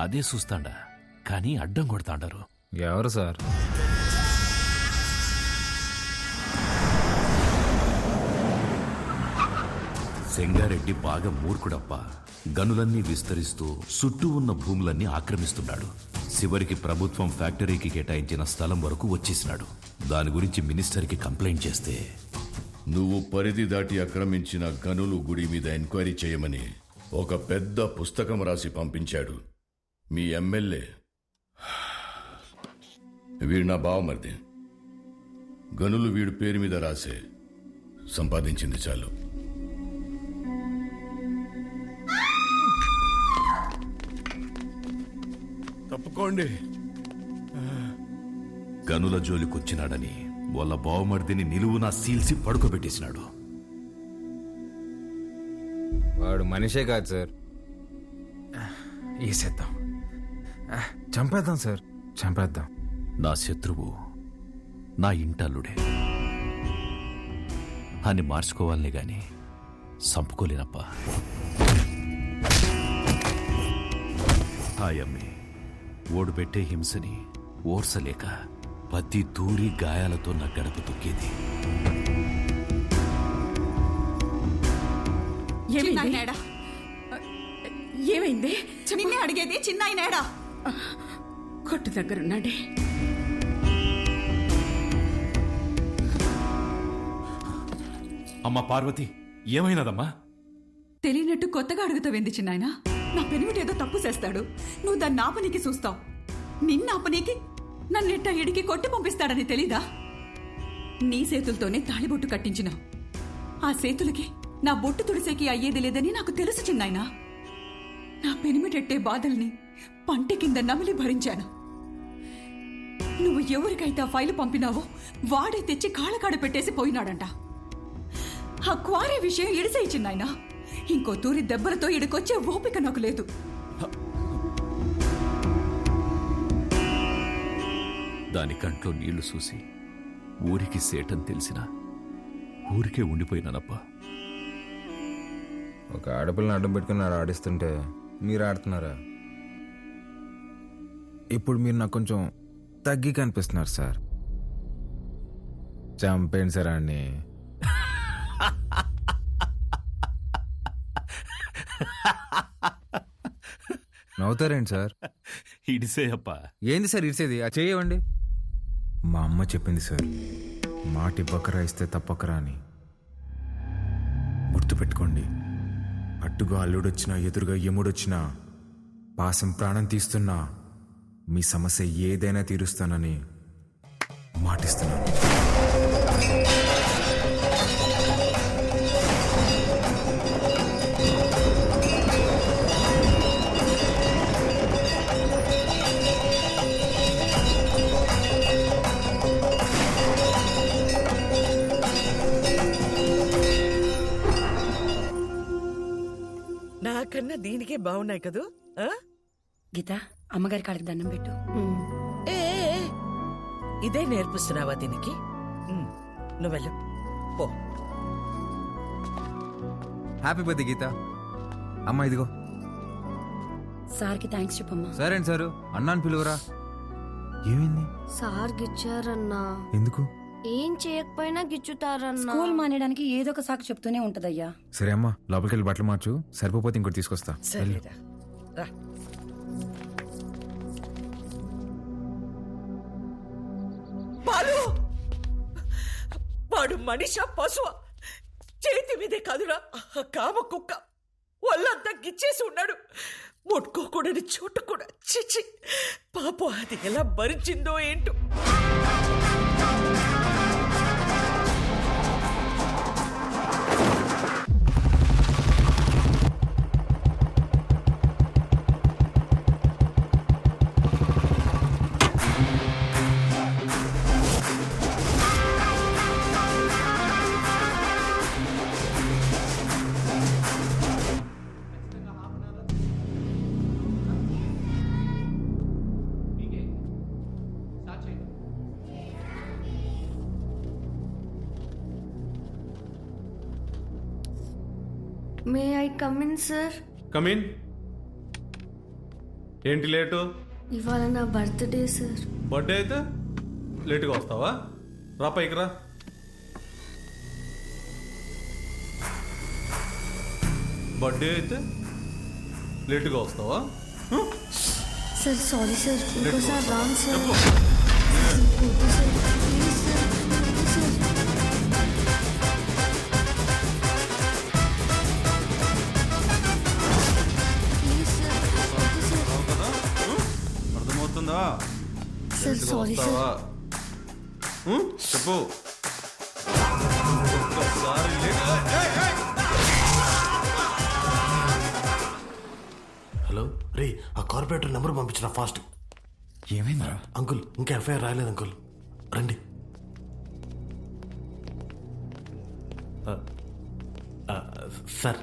అదే చూస్తాండా, కానీ అడ్డం కొడతాండారు. ఎవరు సార్? సెంగారెడ్డి బాగా మూర్ఖుడప్ప. గనులన్నీ విస్తరిస్తూ చుట్టూ ఉన్న భూములన్నీ ఆక్రమిస్తున్నాడు. చివరికి ప్రభుత్వం ఫ్యాక్టరీకి కేటాయించిన స్థలం వరకు వచ్చేసినాడు. దాని గురించి మినిస్టర్కి కంప్లైంట్ చేస్తే, నువ్వు పరిధి దాటి ఆక్రమించిన గనులు గుడి మీద ఎంక్వైరీ చేయమని ఒక పెద్ద పుస్తకం రాసి పంపించాడు మీ ఎమ్మెల్యే. వీడు నా బావమరిది. గనులు వీడు పేరు మీద రాసే సంపాదించింది చాలు. తప్పుకోండి. గనుల జోలికొచ్చినాడని వాళ్ళ బావమర్దిని నిలువునా సీల్సి పడుకోబెట్టేసినాడు. వాడు మనిషే కాదు సార్. వేసేద్దాం, చంపేద్దాం సార్, చంపేద్దాం. నా శత్రువు నా ఇంటల్లుడే అని మార్చుకోవాలనే గాని చంపుకోలేనప్పా. హాయమ్మి ఓడు పెట్టే హింసని ఓర్సలేక ప్రతి దూరి గాయాలతో నా గడప తొక్కేది. ఏమైంది? నిన్నే అడిగేది. చిన్నాయనేడా? కొట్టు దగ్గరున్నాడే. అమ్మా పార్వతి, ఏమైనదమ్మా? తెలియనట్టు కొత్తగా అడుగుతావేంది చిన్నాయన? నా పెనిమిటేదో తప్పు చేస్తాడు, నువ్వు దాన్ని ఆపనీకి చూస్తావు. నిన్న ఆపనీకి నన్నెట్ట ఎడికి కొట్టి పంపిస్తాడని తెలీదా? నీ చేతులతోనే తాళిబొట్టు కట్టించినావు. ఆ చేతులకి నా బొట్టు తుడిసేకి అయ్యేది లేదని నాకు తెలుసు చిన్నాయన. నా పెనిమిటెట్టే బాధల్ని పంటి కింద నమిలి భరించాను. నువ్వు ఎవరికైతే ఆ ఫైలు పంపినావో వాడే తెచ్చి కాళ్ళకాడ పెట్టేసి పోయినాడంట. ఆ క్వారీ విషయం ఇడిసే చిన్నాయన. ఇంకో తూరి దెబ్బలతో ఇడికొచ్చే ఓపిక నాకు లేదు. దాని కంట్లో నీళ్లు చూసి ఊరికి సేటని తెలిసినా ఊరికే ఉండిపోయినానప్పా. ఒక ఆడపిల్లని అడ్డం పెట్టుకుని ఆడిస్తుంటే మీరు ఆడుతున్నారా? ఇప్పుడు మీరు నాకు కొంచెం తగ్గి కనిపిస్తున్నారు సార్. చంపేయండి సార్ అన్ని. నవ్వుతారేంటి సార్? ఇడిసేయప్పా. ఏంది సార్ ఇడిసేది? ఆ చేయవండి. మా అమ్మ చెప్పింది సార్, మాట ఇవ్వకరా ఇస్తే తప్పకరా అని. గుర్తుపెట్టుకోండి, అట్టుగా అల్లుడొచ్చినా ఎదురుగా యముడొచ్చినా పాసం ప్రాణం తీస్తున్నా మీ సమస్య ఏదైనా తీరుస్తానని మాటిస్తున్నాను. నాకన్నా దీనికే బాగున్నాయి కదూ. గీత, అమ్మగారి కాళ్ళకి దండం పెట్టు. ఏ ఇదే నేర్పిస్తున్నావా దీనికి? నువ్వెళ్ళు పో. హ్యాపీ బర్త్డే గీత. అమ్మా ఇదిగో. సార్కి థ్యాంక్స్ చెప్పమ్మా. సరే అండి సారు, అన్నాను పిలువరా. ఏమైంది? సార్ గిచ్చారన్నా. ఎందుకు? ఏం చేయకపోయినా గిచ్చుతారన్నా. స్కూల్ మానేయడానికి ఏదో ఒక సాకు చెప్తూనే ఉంటదయ్యా. సరే అమ్మా, లోపలికి వెళ్ళి బట్టలు మార్చు. సరిపోతే ఇంకోటి తీసుకొస్తా. వెళ్ళు. సరేరా రా. బాలు, వాడు మనిషా పశువా? చేతి మీదే కాదురా కామ కుక్క. ఒళ్ళంతా గిచ్చేసి ఉన్నాడు. ముట్టుకోకూడని చోట కూడా. చిచి పాపం, అది ఎలా భరించిందో ఏంటో. May I come in sir? Come in. ఏంటి లేటు? ఇవాళ నా బర్త్డే సార్. బర్త్డే అయితే లేటుగా వస్తావా? రా పైకి రా. బర్త్డే అయితే లేటుగా వస్తావా? సార్ సారీ సార్, ఇంకోసారి రాను సార్. అర్థమవుతుందా? Sir sorry sir. చెప్పు. హలో రే, ఆ కార్పొరేటర్ నెంబర్ పంపించిన ఫాస్ట్. ఏమైందిరా? అంకుల్ ఇంకా ఎఫ్ఐఆర్ రాయలేదు అంకుల్, రండి. Sir,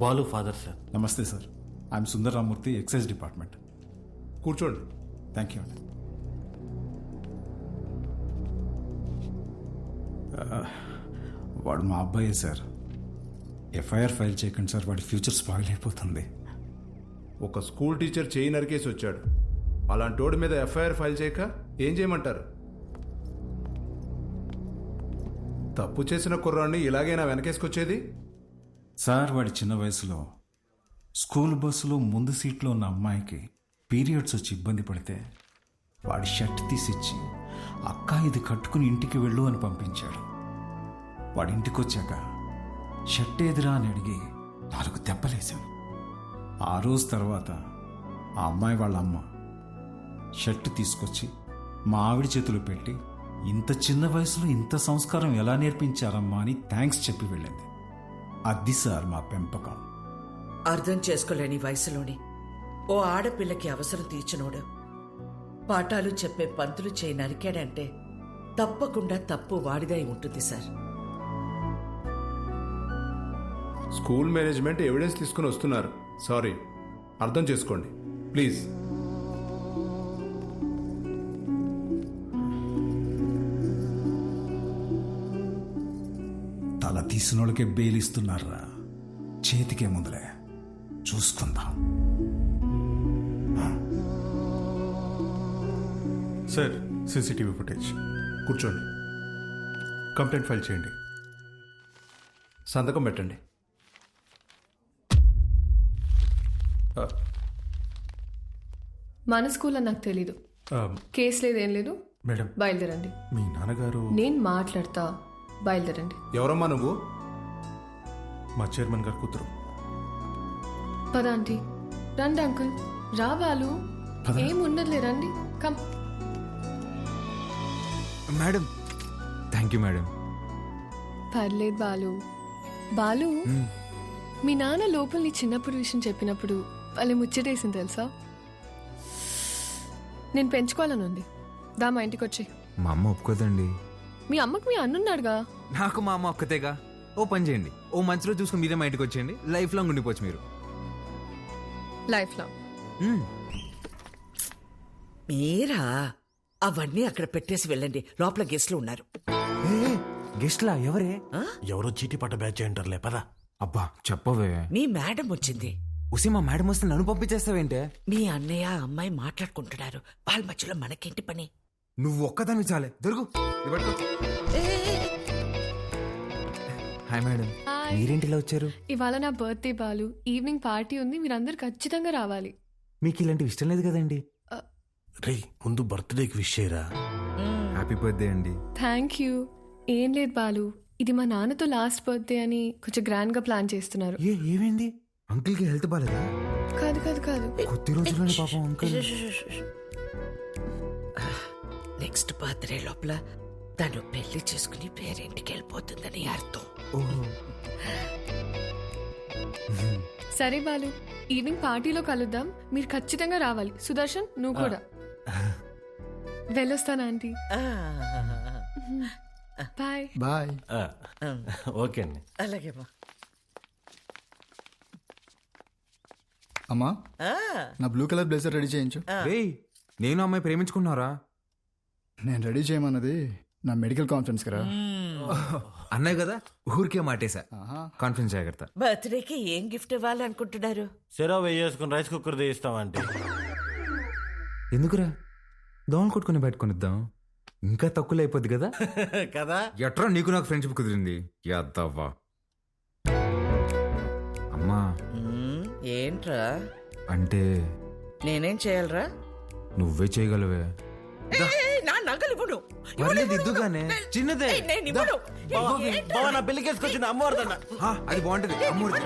Balu father sir. నమస్తే sir. I'm Sundar Ramurthy, excise department. కూర్చోండి. థ్యాంక్ యూ అండి. వాడు మా అబ్బాయే సార్. ఎఫ్ఐఆర్ ఫైల్ చేయకండి సార్, వాడి ఫ్యూచర్ స్పాయిల్ అయిపోతుంది. ఒక స్కూల్ టీచర్ చేయి నరికేసి వచ్చాడు. అలాంటి వాడి మీద ఎఫ్ఐఆర్ ఫైల్ చేయక ఏం చేయమంటారు? తప్పు చేసిన కుర్రాన్ని ఇలాగైనా వెనకేసుకొచ్చేది? సార్, వాడి చిన్న వయసులో స్కూల్ బస్సులో ముందు సీట్లో ఉన్న అమ్మాయికి పీరియడ్స్ వచ్చి ఇబ్బంది పడితే వాడి షర్ట్ తీసిచ్చి, అక్క ఇది కట్టుకుని ఇంటికి వెళ్ళు అని పంపించాడు. వాడి ఇంటికి వచ్చాక షర్ట్ ఏదిరా అని అడిగి 4 దెబ్బలేశాను. ఆ రోజు తర్వాత ఆ అమ్మాయి వాళ్ళ అమ్మ షర్ట్ తీసుకొచ్చి మా ఆవిడ చేతులు పెట్టి, ఇంత చిన్న వయసులో ఇంత సంస్కారం ఎలా నేర్పించారమ్మా అని థ్యాంక్స్ చెప్పి వెళ్ళింది. అది సార్ మా పెంపకం. అర్థం చేసుకోలేని వయసులోని ఓ ఆడపిల్లకి అవసరం తీర్చినోడు పాఠాలు చెప్పే పంతులు చేయి నరికాడంటే తప్పకుండా తప్పు వాడిదై ఉంటుంది సార్. స్కూల్ మేనేజ్మెంట్ ఎవిడెన్స్ తీసుకుని వస్తున్నారు. సారీ, అర్థం చేసుకోండి ప్లీజ్. తల తీసిన వాళ్ళకే బెయిలిస్తున్నారా? చేతికే ముందులే చూసుకుందాం. Sir, CCTV footage. కూర్చోండి. కంప్లైంట్ ఫైల్ చేయండి. సంతకం పెట్టండి. మన స్కూల్లో నాకు తెలీదు. కేసు లేదు, ఏం లేదు. మేడం, బయలుదేరండి. మీ నాన్నగారు. నేను మాట్లాడతా, బయలుదేరండి. ఎవరమ్మా నువ్వు? మా చైర్మన్ గారు కూతురు. పద ఆంటీ. రండి అంకుల్. రా బాలు, ఏం ఉండదులే, రండి. Come. Madam, thank you madam. పర్లేదు బాలు. బాలు, మీ నాన్న లోపల నీ చిన్నప్పుడు విషయం చెప్పినప్పుడు వాళ్ళే ముచ్చటేసింది తెలుసా? నేను పెంచుకోవాలని ఉంది. దా మా ఇంటికి వచ్చి. మా అమ్మ ఒప్పుకోదండి. మీ అమ్మకు మీ అన్నున్నాడుగా. నాకు మా అమ్మ ఒక్కతేగా. ఓ పని చేయండి, ఓ మంచిలో చూసుకుని మీరే మా ఇంటికి వచ్చేయండి. లైఫ్ లాంగ్ ఉండిపోవచ్చు మీరు. Life long? మీరా అవన్నీ అక్కడ పెట్టేసి వెళ్ళండి. లోపల గెస్ట్లు ఉన్నారు. గెస్ట్లా? ఎవరే? ఎవరో చీటీ పట్ట బ్యాచ్ అంటారులే, పదా. అబ్బా చెప్పవే. మీ మేడం వచ్చింది. ఉసి మా మేడం వస్తే నన్ను పంపించేస్తావేంటే? మీ అన్నయ్య అమ్మాయి మాట్లాడుకుంటున్నారు, వాళ్ళ మధ్యలో మనకేంటి పని? నువ్వు ఒక్కదాన్ని చాలే దొరుకు. హాయ్ మేడం, మీరేంటిలా వచ్చారు? ఇవాళ నా బర్త్డే బాలు, ఈవినింగ్ పార్టీ ఉంది, మీరందరూ ఖచ్చితంగా రావాలి. మీకు ఇలాంటివి ఇష్టం లేదు కదండి. రే ముందు బర్త్డేకి విష్ చేయరా. హ్యాపీ బర్త్డే అండి. Thank you. ఏం లేదు బాలు, ఇది మా నాన్నతో లాస్ట్ బర్త్డే అని కొంచెం గ్రాండ్ గా ప్లాన్ చేస్తున్నారు. ఏమైంది? అంకుల్ కి హెల్త్ బాలేదా? కాదు కాదు కాదు, కొద్ది రోజుల్లోనే పాపం అంకుల్. నెక్స్ట్ బర్త్డే లోపల తను పెళ్లి చేసుకుని పేరింటికి వెళ్ళిపోతుందని అర్థం. సరే బాలు, ఈవినింగ్ పార్టీలో కలుద్దాం, మీరు ఖచ్చితంగా రావాలి. సుదర్శన్ నువ్వు కూడా. వెళ్ళొస్తాను ఆంటీ. Bye bye. ఓకే అండి. అలాగే అమ్మా, నా బ్లూ కలర్ బ్లేజర్ రెడీ చేయించు. నేను అమ్మాయి ప్రేమించుకున్నారా? నేను రెడీ చేయమన్నది నా మెడికల్ కాన్ఫరెన్స్ కదా. అన్నాయి కదా, ఊరికే మాటేసా. కాన్ఫరెన్స్ జాగ్రత్త. బర్త్డేకి ఏం గిఫ్ట్ ఇవ్వాలనుకుంటున్నారు? సెరవ్ వేసుకుని రైస్ కుక్కర్ తీస్తామంటే. ఎందుకురా, దోమలు కొట్టుకుని పెట్టుకునిద్దాం, ఇంకా తక్కువ అయిపోద్ది కదా. కదా ఎట్రా నీకు నాకు ఫ్రెండ్షిప్ కుదిరింది. యాదవ్వా. అమ్మా ఏంట్రా అంటే నేనేం చేయాలరా? నువ్వే చేయగలవే. నా నగలు ఇవ్వను. ఇద్దుగానే చిన్నదే. నా పెళ్లికేసుకొచ్చింది అమ్మవారిదన్న. అది బాగుంటది అమ్మవారి.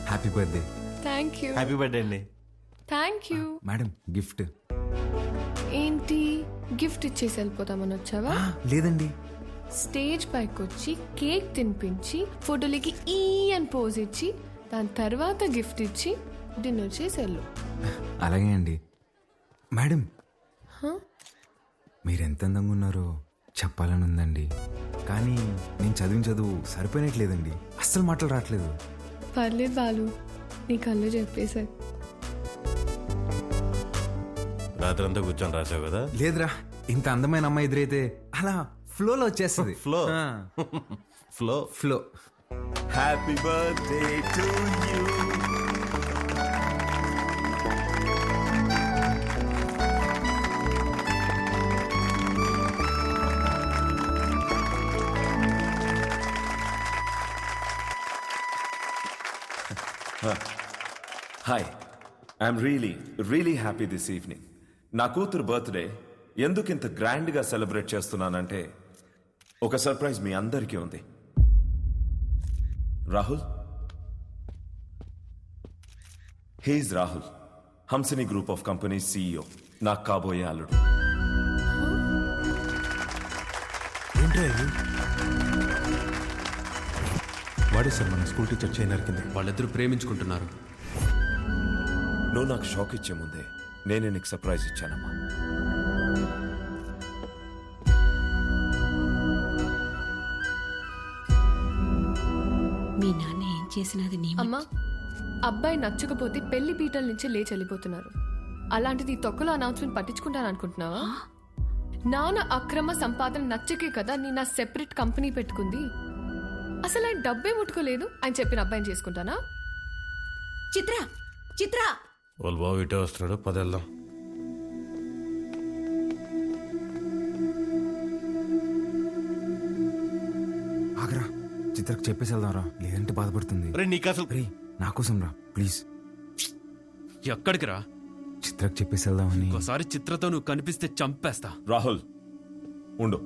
Happy birthday. Thank you. Happy birthday అండి. Thank you. మేడం గిఫ్ట్ ఏంటి, గిఫ్ట్ ఇచ్చేసి వెళ్ళిపోతామని వచ్చావా? లేదండి, స్టేజ్ పైకి వచ్చి కేక్ తినిపించి ఫోటోలకి ఈ అని పోజ్ ఇచ్చి దాని తర్వాత గిఫ్ట్ ఇచ్చి డిన్నర్ చేసి వెళ్ళు. అలాగే అండి. మేడం హ? మీరెంత అందంగా ఉన్నారో చెప్పాలని ఉందండి, కానీ నేను చదివిన చదువు సరిపోయినట్లేదండి. అస్సలు మాటలు రావట్లేదు. పర్లేదు బాలు, నీ కళ్ళు చెప్పేశారు. రాత్రంతా కూర్చొని రాసావు కదా. లేదురా, ఇంత అందమైన అమ్మాయి ఎదురైతే అలా ఫ్లోలో వచ్చేస్తుంది. Flow flow flow. Happy birthday to you. Hi, I'm really happy this evening. నా కూతురు బర్త్డే ఎందుకు ఇంత గ్రాండ్గా సెలబ్రేట్ చేస్తున్నానంటే ఒక సర్ప్రైజ్ మీ అందరికీ ఉంది. Rahul, he's Rahul, Hamsini group of company CEO, నాకు కాబోయే అల్లుడు. వాడే సార్ మన స్కూల్ టీచర్ చైనర్ కింద. వాళ్ళిద్దరూ ప్రేమించుకుంటున్నారు. నువ్వు నాకు షాక్ ఇచ్చే ముందే నేనే నీకు సర్ప్రైజ్ ఇచ్చానమ్మా. మీ నాన్న ఏం చేసినది నీ అమ్మా, అబ్బాయి నచ్చకపోతే పెళ్లి పీటల నుంచి లేచి వెళ్ళిపోతున్నారు. అలాంటిది తొక్కలో అనౌన్స్మెంట్ పట్టించుకుంటాను అనుకుంటున్నావా? నాన్న అక్రమ సంపాదన నచ్చకే కదా నేను నా సెపరేట్ కంపెనీ పెట్టుకుంది. అసలు ఆయన డబ్బే ముట్టుకోలేదు, ఆయన చెప్పిన అబ్బాయిని చేసుకుంటానా? చిత్ర చిత్ర వాళ్ళు బాబు ఇటే వస్తున్నాడు, పదెళ్దాం. ఆగరా, చిత్రకు చెప్పేసి వెళ్దాంరా, లేదంటే బాధపడుతుంది. నీకు అసలు నా కోసం రా ప్లీజ్. ఎక్కడికి రా? చిత్రకు చెప్పేసి వెళ్దామని. ఒకసారి చిత్రతో నువ్వు కనిపిస్తే చంపేస్తా. రాహుల్ ఉండు,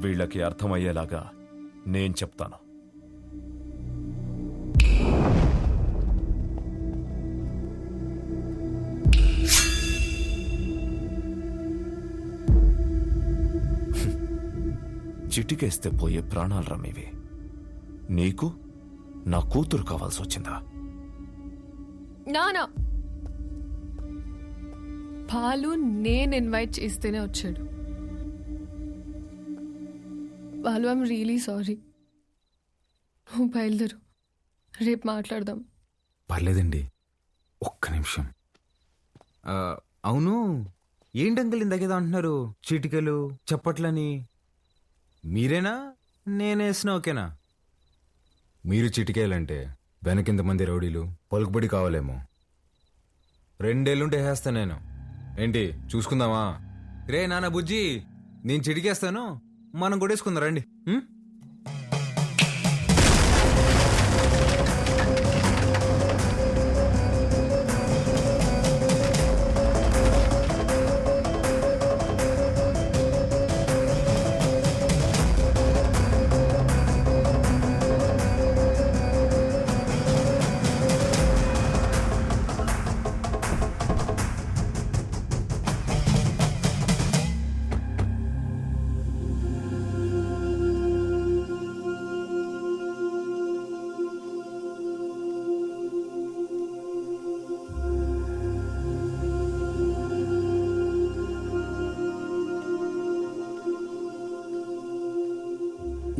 వీళ్ళకి అర్థమయ్యేలాగా నేను చెప్తాను. చిటికేస్తే పోయే ప్రాణాలు రమ్మేవి. నీకు నా కూతురు కావాల్సి వచ్చిందా? నానా పాలు నేను ఇన్వైట్ చేస్తేనే వచ్చాడు. వాళ్ళు ఐమ్ రియలీ సారీ. నువ్వు బయలుదేరు, రేపు మాట్లాడదాం. పర్లేదండి, ఒక్క నిమిషం. అవును, ఏంటంకల్ ఇందాకేదో అంటున్నారు, చీటికలు చప్పట్లని. మీరేనా నేనేసిన ఓకేనా? మీరు చిటికేయాలంటే వెనకింతమంది రౌడీలు పలుకుబడి కావాలేమో. 2 ఏళ్ళుంటే వేస్తాను నేను. ఏంటి చూసుకుందామా? రే నాన్న బుజ్జి, నేను చిటికేస్తాను, మనం కొట్టేసుకుందాం రండి.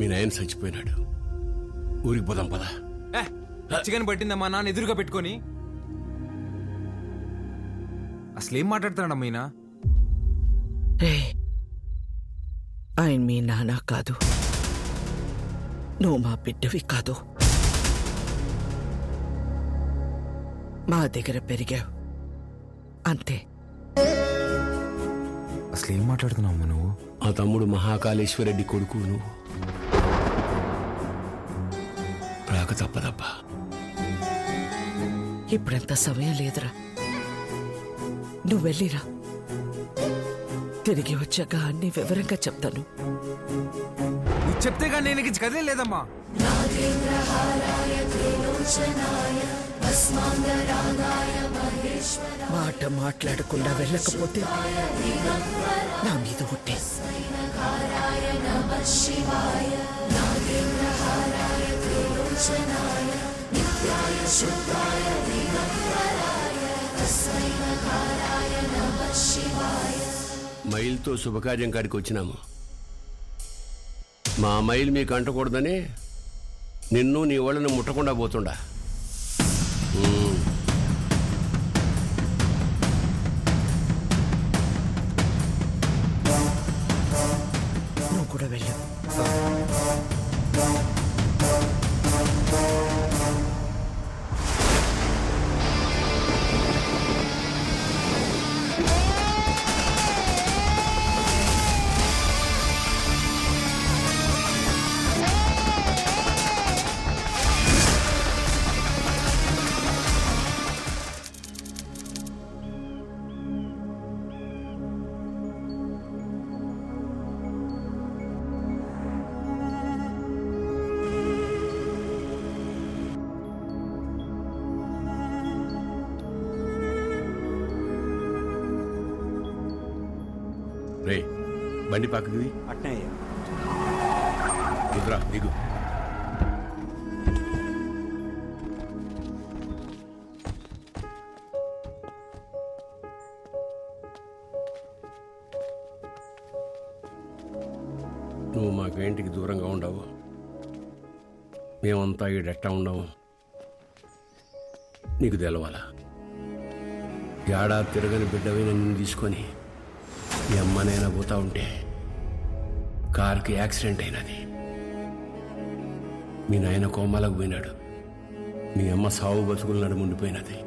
మీ నాయన చచ్చిపోయినాడు, ఊరికి పోదాం పదా. చికెన్ పట్టిందమ్మా నాన్న ఎదురుగా పెట్టుకొని. అసలేం మాట్లాడుతున్నాడమ్మా ఈయన? ఆయన మీ నాన్న కాదు, నువ్వు మా బిడ్డవి కాదు. మా దగ్గర పెరిగావు అంతే. అసలేం మాట్లాడుతున్నావు నువ్వు? ఆ తమ్ముడు మహాకాళేశ్వరరెడ్డి కొడుకు నువ్వు. రాక తప్పదబ్బా. ఇప్పుడంత సమయం లేదురా, నువ్వు వెళ్ళిరా. తిరిగి వచ్చాక అన్ని వివరంగా చెప్తాను. నువ్వు చెప్తేగా నేను కదే లేదమ్మా. మాట మాట్లాడకుండా వెళ్ళకపోతే నా మీద ఒట్టే. మైల్తో శుభకార్యం కాడికి వచ్చినాము. మా మైల్ మీకు అంటకూడదని నిన్ను నీ వాళ్ళని ముట్టకుండా పోతుండా. నువ్వు కూడా వెళ్ళు. రే బండి పక్కది దిగురా, దిగు. నువ్వు మాకు ఇంటికి దూరంగా ఉండవు, మేమంతా ఈడెట్టా ఉండవు. నీకు తెలవాలా? ఏడాది తిరగని బిడ్డవైన నిన్ను తీసుకొని మీ అమ్మనైనా పోతా ఉంటే కారుకి యాక్సిడెంట్ అయినది. మీ నాయన కోమాలకు పోయినాడు, మీ అమ్మ సావు బతుకులు నడుముండిపోయినది.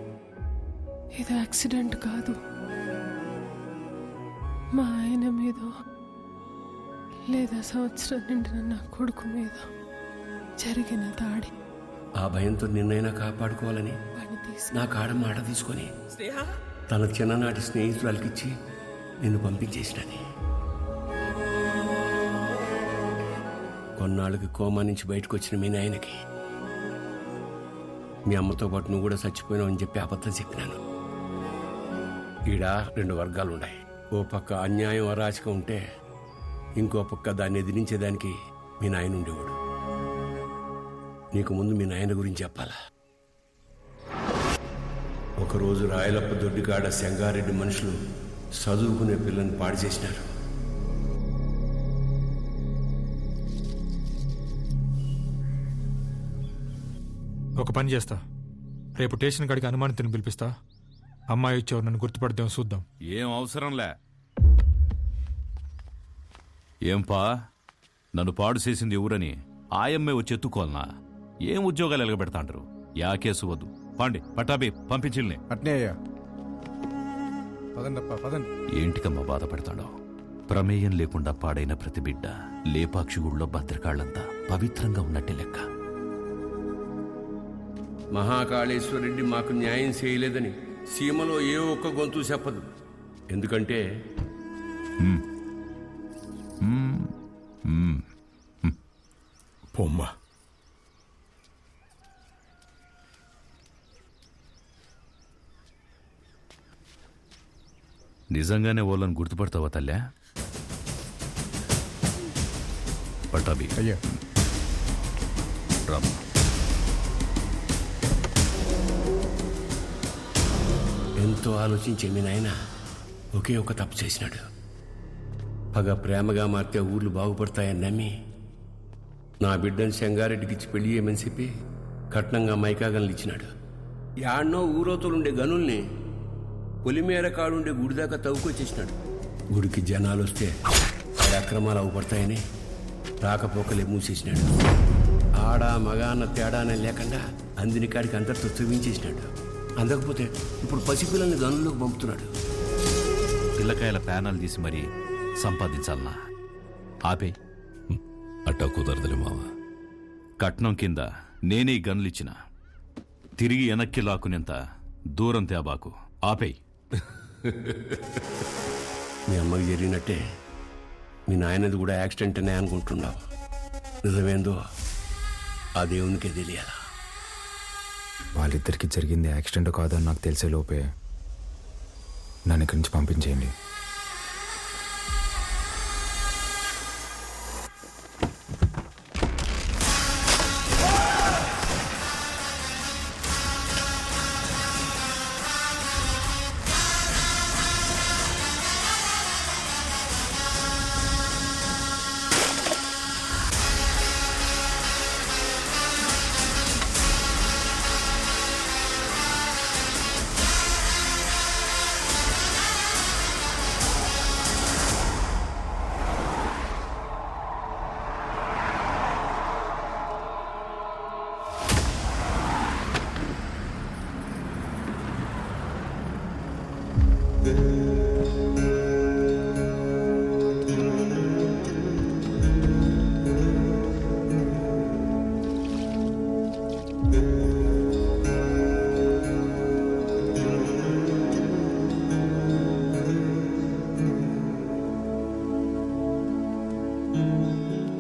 ఇది యాక్సిడెంట్ కాదు, మా ఆయన మీద లేదా సంవత్సరం నిండిన నా కొడుకు మీద జరిగిన దాడి. ఆ భయంతో నిన్నైనా కాపాడుకోవాలని నా కాడ మాట తీసుకొని తన చిన్ననాటి స్నేహితురాలకిచ్చి నిన్ను పంపించేసినది. కొన్నాళ్ళకి కోమా నుంచి బయటకు వచ్చిన మీ నాయనకి మీ అమ్మతో పాటు నువ్వు కూడా చచ్చిపోయినావు అని చెప్పి అబద్ధం చెప్పినాను. ఈడ 2 వర్గాలు ఉన్నాయి. ఓ పక్క అన్యాయం అరాచకం ఉంటే ఇంకో పక్క దాన్ని ఎదిరించేదానికి మీ నాయన ఉండేవాడు. నీకు ముందు మీ నాయన గురించి చెప్పాలా? ఒకరోజు రాయలప్ప దొడ్డికాడ సెంగారెడ్డి మనుషులు చదువుకునే పిల్లని పాడు చేసినారు. ఒక పని చేస్తా, రేపు స్టేషన్ కాడికి అనుమానితుని పిలిపిస్తా. అమ్మాయి వచ్చేవారు నన్ను గుర్తుపడదాం, చూద్దాం. ఏం అవసరంలే. ఏంపా, నన్ను పాడు చేసింది ఎవరని ఆయమ్మే వచ్చి ఎత్తుకోవాలనా? ఏం ఉద్యోగాలు ఎలగబెడతాంటారు? యా కేసు వద్దు. పాండి పట్టాబి పంపించిల్ని. అట్నే అయ్యా. పదండప్పా పదండి. ఏంటికమ్మా బాధపడతాడో? ప్రమేయం లేకుండా పాడైన ప్రతి బిడ్డ లేపాక్షి గుళ్ళో భద్రకాళ్లంతా పవిత్రంగా ఉన్నట్టే లెక్క. మహాకాళేశ్వరరెడ్డి మాకు న్యాయం చేయలేదని సీమలో ఏ ఒక్క గొంతు చెప్పదు. ఎందుకంటే పొమ్మ నిజంగానే వాళ్ళని గుర్తుపడతావా తల్లా? పట్టాబి అయ్యా రామ్. ఎంతో ఆలోచించే మీ నాయన ఒకే ఒక తప్పు చేసినాడు. పగ ప్రేమగా మారితే ఊర్లు బాగుపడతాయని నమ్మి నా బిడ్డను సెంగారెడ్డికిచ్చి పెళ్లి చేయమని చెప్పి కట్నంగా మైకాగన్లు ఇచ్చినాడు. యాడ్నో ఊరోతులుండే గనుల్ని పొలిమేర కాడుండే గుడి దాకా తవ్వుకొచ్చేసినాడు. గుడికి జనాలు వస్తే ఆడ అక్రమాలు అవుపడతాయని రాకపోకలే మూసేసినాడు. ఆడ మగ అన్న తేడానే లేకుండా అందిని కాడికి అంతటితో చూపించేసినాడు. అందకపోతే ఇప్పుడు పసిపిల్లల్ని గనుల్లోకి పంపుతున్నాడు. పిల్లకాయల ప్యానాలు తీసి మరీ సంపాదించాలనా? ఆపే. అట్టా కుదరదులే మావ. కట్నం కింద నేనే గన్లిచ్చిన తిరిగి వెనక్కి లాక్కునేంత దూరం తేబాకు. ఆపేయ్. మీ అమ్మకి జరిగినట్టే మీ నాయనది కూడా యాక్సిడెంట్ అనే అనుకుంటున్నావు. నిజమేందో ఆ దేవునికే తెలియాలా. వాళ్ళిద్దరికి జరిగింది యాక్సిడెంట్ కాదని నాకు తెలిసే లోపే నన్ను ఇక్కడి నుంచి పంపించేయండి.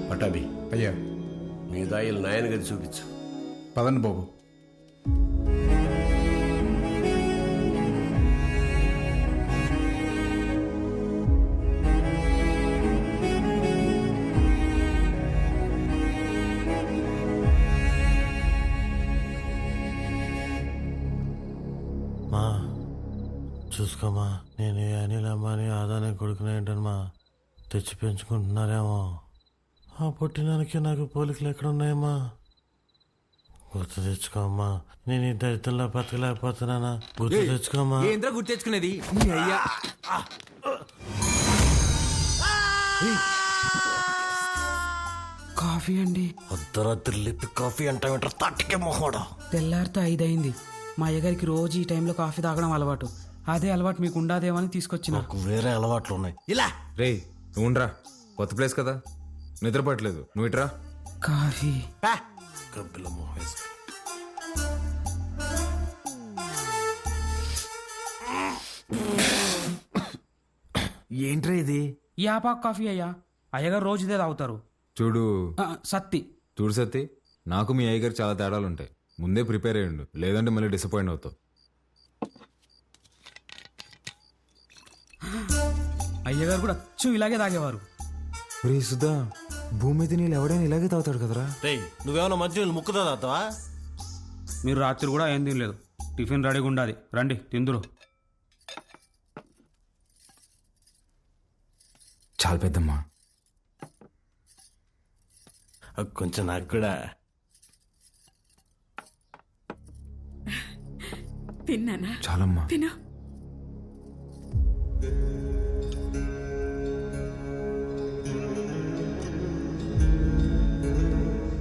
పటాబి అయ్యా మీ దాయిలు నాయన గది చూపించు. పదండి బాబు. మా చూసుకోమా, నేను ఏ అనిల్ అమ్మాని ఆదానే కొడుకునేంటమ్మా తెచ్చి పెంచుకుంటున్నారేమో. ఆ పుట్టినానికి నాకు పోలికలు ఎక్కడున్నాయమ్మా? గుర్తు తెచ్చుకోమ్మా. నేను ఈ దరిద్రంలో బతకలేకపోతున్నానా? గుర్తు తెచ్చుకోమ్మా. ఏంద్రా గుర్తు తెచ్చుకునేది? అయ్యా కాఫీ అండి. అర్ధరాత్రి లేపి కాఫీ అంటావేంట తట్టుకే మొహోడా. తెల్లారితో 5 అయింది. మా అయ్యగారికి రోజు ఈ టైంలో కాఫీ తాగడం అలవాటు. అదే అలవాటు మీకు ఉండదేమని తీసుకొచ్చిన. నాకు వేరే అలవాట్లు ఉన్నాయి. ఇలా రే నువ్వుండ్రా, కొత్త ప్లేస్ కదా, నిద్రపట్టలేదు. నువ్వు ఇట్రా. కాఫీ గబ్బిల మొహేస్. ఏంట్రా ఇది? యాపాక్ కాఫీ అయ్యా. అయ్యగారు రోజు ఇదే తాగుతారు. చూడు సత్తి, చూడు సత్తి, నాకు మీ అయ్యగారు చాలా తేడాలు ఉంటాయి. ముందే ప్రిపేర్ అయ్యండు, లేదంటే మళ్ళీ డిసప్పాయింట్ అవుతావు. అయ్యగారు కూడా అచ్చు ఇలాగే తాగేవారు. రే సుధా, భూమి మీద నీళ్ళు ఎవడైనా ఇలాగే తాగుతాడు కదరా. రేయ్ నువ్వేమన్నా మంచి నీళ్ళు ముక్కుతా తాగుతావా? మీరు రాత్రి కూడా ఏం తినలేదు. టిఫిన్ రెడీగా ఉండాలి, రండి తిందురు. చాలా పెద్దమ్మా. కొంచెం నాకు కూడా. తిన్నానా? చాలమ్మా. తిను.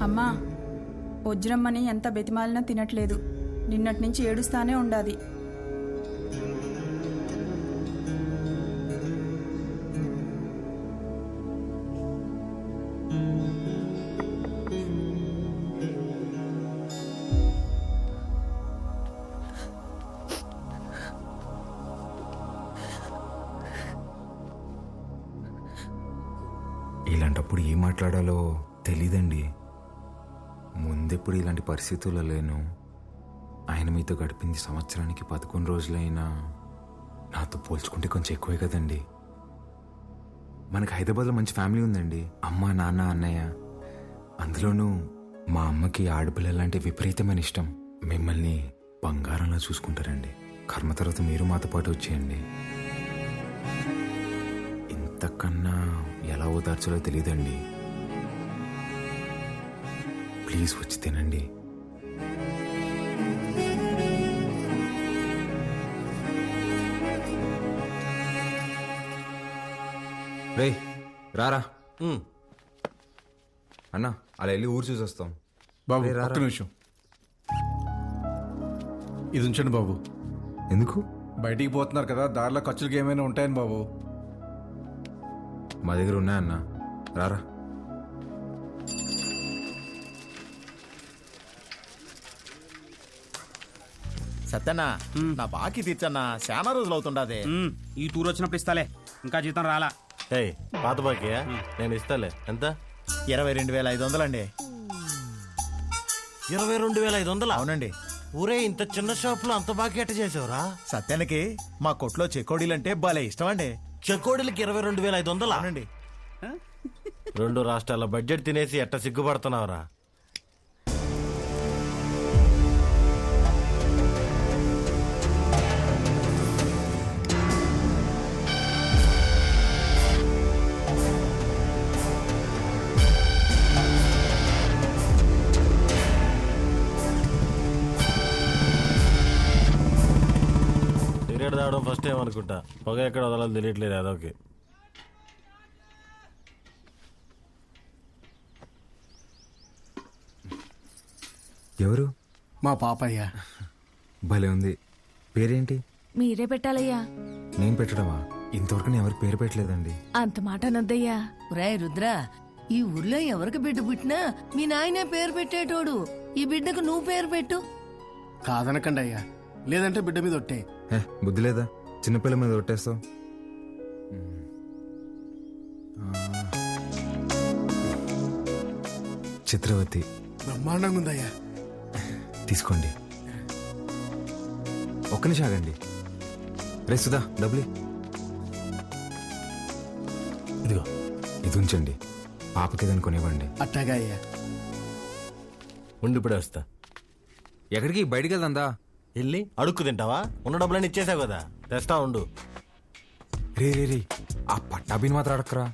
అమ్మా, వజ్రమ్మని ఎంత బెతిమాలినా తినట్లేదు. నిన్నటి నుంచి ఏడుస్తానే ఉండాది. ఇలాంటప్పుడు ఏం మాట్లాడాలో తెలీదండి. ముందెప్పుడు ఇలాంటి పరిస్థితుల్లో లేను. ఆయన మీతో గడిపింది సంవత్సరానికి 11 రోజులైనా నాతో పోల్చుకుంటే కొంచెం ఎక్కువే కదండి. మనకు హైదరాబాద్లో మంచి ఫ్యామిలీ ఉందండి. అమ్మ, నాన్న, అన్నయ్య. అందులోనూ మా అమ్మకి ఆడపిల్లలంటే విపరీతమైన ఇష్టం. మిమ్మల్ని బంగారంలా చూసుకుంటారండి. కర్మ తర్వాత మీరు మాతో పాటు వచ్చేయండి. ఇంతకన్నా ఎలా ఓదార్చాలో తెలియదండి. ప్లీజ్ వచ్చి తినండి. రే రారా అన్నా, అలా వెళ్ళి ఊరు చూసి వస్తాం. బాబు రే, రారా. ఒక్క నిమిషం ఇది ఉంచండి బాబు. ఎందుకు? బయటికి పోతున్నారు కదా, దారిలో ఖర్చులకి ఏమైనా ఉంటాయని బాబు. మా దగ్గర ఉన్నాయన్నా, రారా. సత్యన్నా, నా బాకీ తీర్చన్నా, చాలా రోజులు అవుతుండదే. ఈ టూర్ వచ్చినప్పుడు ఇస్తాలే, ఇంకా జీతం రాలా. ఏయ్ పాత బాకీయా? నేను ఇస్తాలే. ఎంత? 22,500 అండి. 22,500? అవునండి. ఊరే ఇంత చిన్న షాప్ లో అంత బాకీ ఎట్ట చేసావురా? సత్యానికి మా కొట్లో చెకోడీలంటే భలే ఇష్టం అండి. చెకోడీలకి 22,500? అవునండి. 2 రాష్ట్రాల బడ్జెట్ తినేసి ఎట్ట సిగ్గుపడుతున్నావురా? సిగరెట్ తాగడం ఫస్ట్ టైం అనుకుంటా. పొగ ఎక్కడ వదలాలి తెలియట్లేదు అదొకే. ఎవరు? మా పాపయ్య. భలే ఉంది. పేరేంటి? మీరే పెట్టాలయ్యా. నేను పెట్టడమా? ఇంతవరకు నేను ఎవరికి పేరు పెట్టలేదండి. అంత మాట అనొద్దయ్యా. రాయ్ రుద్ర, ఈ ఊర్లో ఎవరికి బిడ్డ పుట్టినా మీ నాయనే పేరు పెట్టేటోడు. ఈ బిడ్డకు నువ్వు పేరు పెట్టు. కాదనకండి అయ్యా, లేదంటే బిడ్డ మీద ఒట్టే. బుద్ధి లేదా? చిన్నపిల్ల మీద కొట్టేస్తావు. చిత్రవతి. బ్రహ్మాండంగా ఉందయ్యా. తీసుకోండి. ఒక్క నిమిషం ఆగండి. రే సుధా, డబ్బులు ఇదిగో. ఇది ఉంచండి. పాపకి ఏదైనా కొనివ్వండి. అట్టాగా అయ్యా. ఉండిప్పుడే వస్తా. ఎక్కడికి? బయటికి వెళ్దా? వెళ్ళి అడుక్కు తింటావా? ఉన్న డబ్బులన్నీ ఇచ్చేసావు కదా, తెస్తా ఉండు. రే రే రే, ఆ పట్టాభిని మాత్రం అడక్కరా.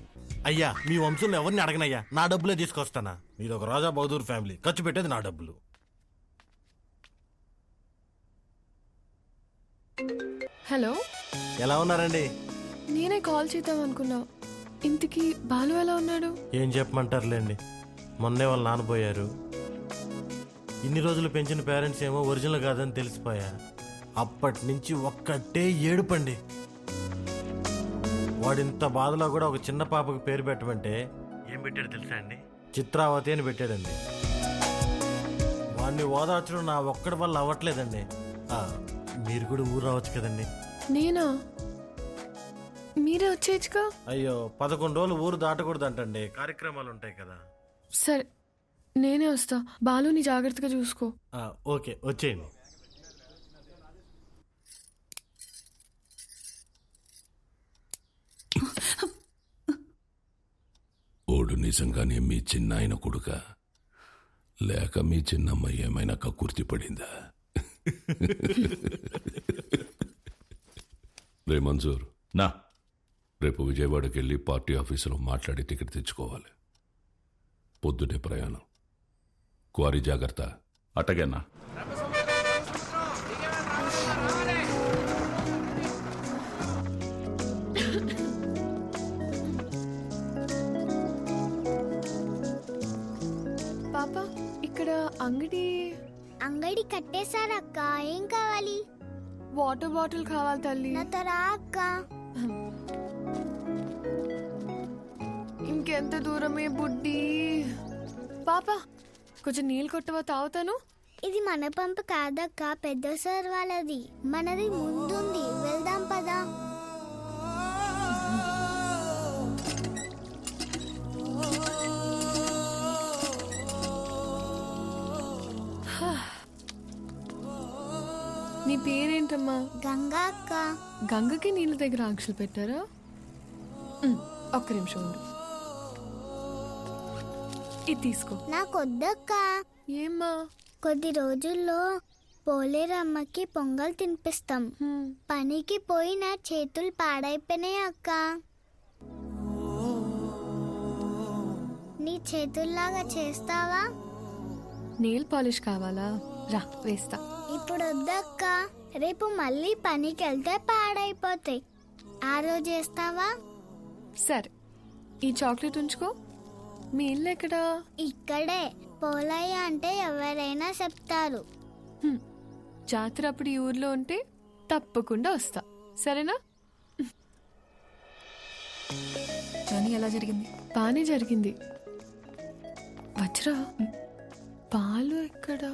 అయ్యా, మీ వంశంలో ఎవరిని అడగనయ్యా, నా డబ్బులే తీసుకొస్తానా. మీరు ఒక రాజా బహదూర్ ఫ్యామిలీ, ఖర్చు పెట్టేది నా డబ్బులు. హలో, ఎలా ఉన్నారండి? నేనే కాల్ చేద్దాం అనుకున్నా. ఇంతకీ బాలు ఎలా ఉన్నాడు? ఏం చెప్పమంటారులేండి, మొన్నే వాళ్ళు నానబోయారు. ఇన్ని రోజులు పెంచిన పేరెంట్స్ ఏమో ఒరిజినల్ కాదని తెలిసిపోయా. అప్పటి నుంచి ఒక్కటే ఏడుపండి. వాడింత బాధలో కూడా ఒక చిన్న పాపకు పేరు పెట్టమంటే ఏం పెట్టాడు తెలుసా అండి? చిత్రావతి అని పెట్టాడండి. వాడిని ఓదార్చడం నా ఒక్కడి వల్ల అవ్వట్లేదండి. మీరు కూడా ఊరు రావచ్చు కదండి. నేనా? మీరే వచ్చేయచ్చుగా. అయ్యో, 11 రోజులు ఊరు దాటకూడదంటండి, కార్యక్రమాలు ఉంటాయి కదా. సరే, నేనే వస్తా. బాలుని జాగ్రత్తగా చూసుకో. ఓకే, వచ్చేయండి. నిజంగానే మీ చిన్నాయన కొడుక లేక మీ చిన్నమ్మ ఏమైనా కక్కుర్తి పడిందా? రే మంజూర్ నా రేపు విజయవాడకి వెళ్ళి పార్టీ ఆఫీసులో మాట్లాడి టికెట్ తెచ్చుకోవాలి. పొద్దునే ప్రయాణం. క్వారీ జాగ్రత్త. అట్టగేనా? పాప ఇక్కడ అంగడి కట్టేశారక్క. ఏం కావాలి? వాటర్ బాటిల్ కావాలి తల్లి. నాతో రా అక్క. ఇంకెంత దూరమే బుడ్డి. పాప కొంచెం నీళ్ళు కొట్టవా, తాగుతాను. ఇది మన పంపు కాదక్క, పెద్ద సార్ వాళ్ళది. మనది ముందుంది, వెళ్దాం పదా. నీ పేరేంటమ్మా? గంగా అక్క. గంగకి నీళ్ళ దగ్గర ఆంక్షలు పెట్టారా? ఒక్క నిమిషం ఉండు. ఇది తీసుకో. నాకొద్దక్క. ఏమ్మా? కొద్ది రోజుల్లో పోలేరమ్మకి పొంగల్ తినిపిస్తాం. పనికి పోయి నా చేతులు పాడైపోయినాయి అక్క. నీ చేతుల్లాగా చేస్తావా? నెయిల్ పాలిష్ కావాలా? రా వేస్తా. ఇప్పుడు వద్దక్క, రేపు మళ్ళీ పనికి వెళ్తే పాడైపోతాయి. ఆ రోజు చేస్తావా? సరే, ఈ చాక్లెట్ ఉంచుకో. మీ ఇల్లు ఎక్కడా? ఇక్కడే. పోలయ్య అంటే ఎవరైనా చెప్తారు. జాతర అప్పుడు ఈ ఊర్లో ఉంటే తప్పకుండా వస్తా, సరేనా? జర్నీ ఎలా జరిగింది? బానే జరిగింది. వజ్రా, పాలు ఎక్కడా?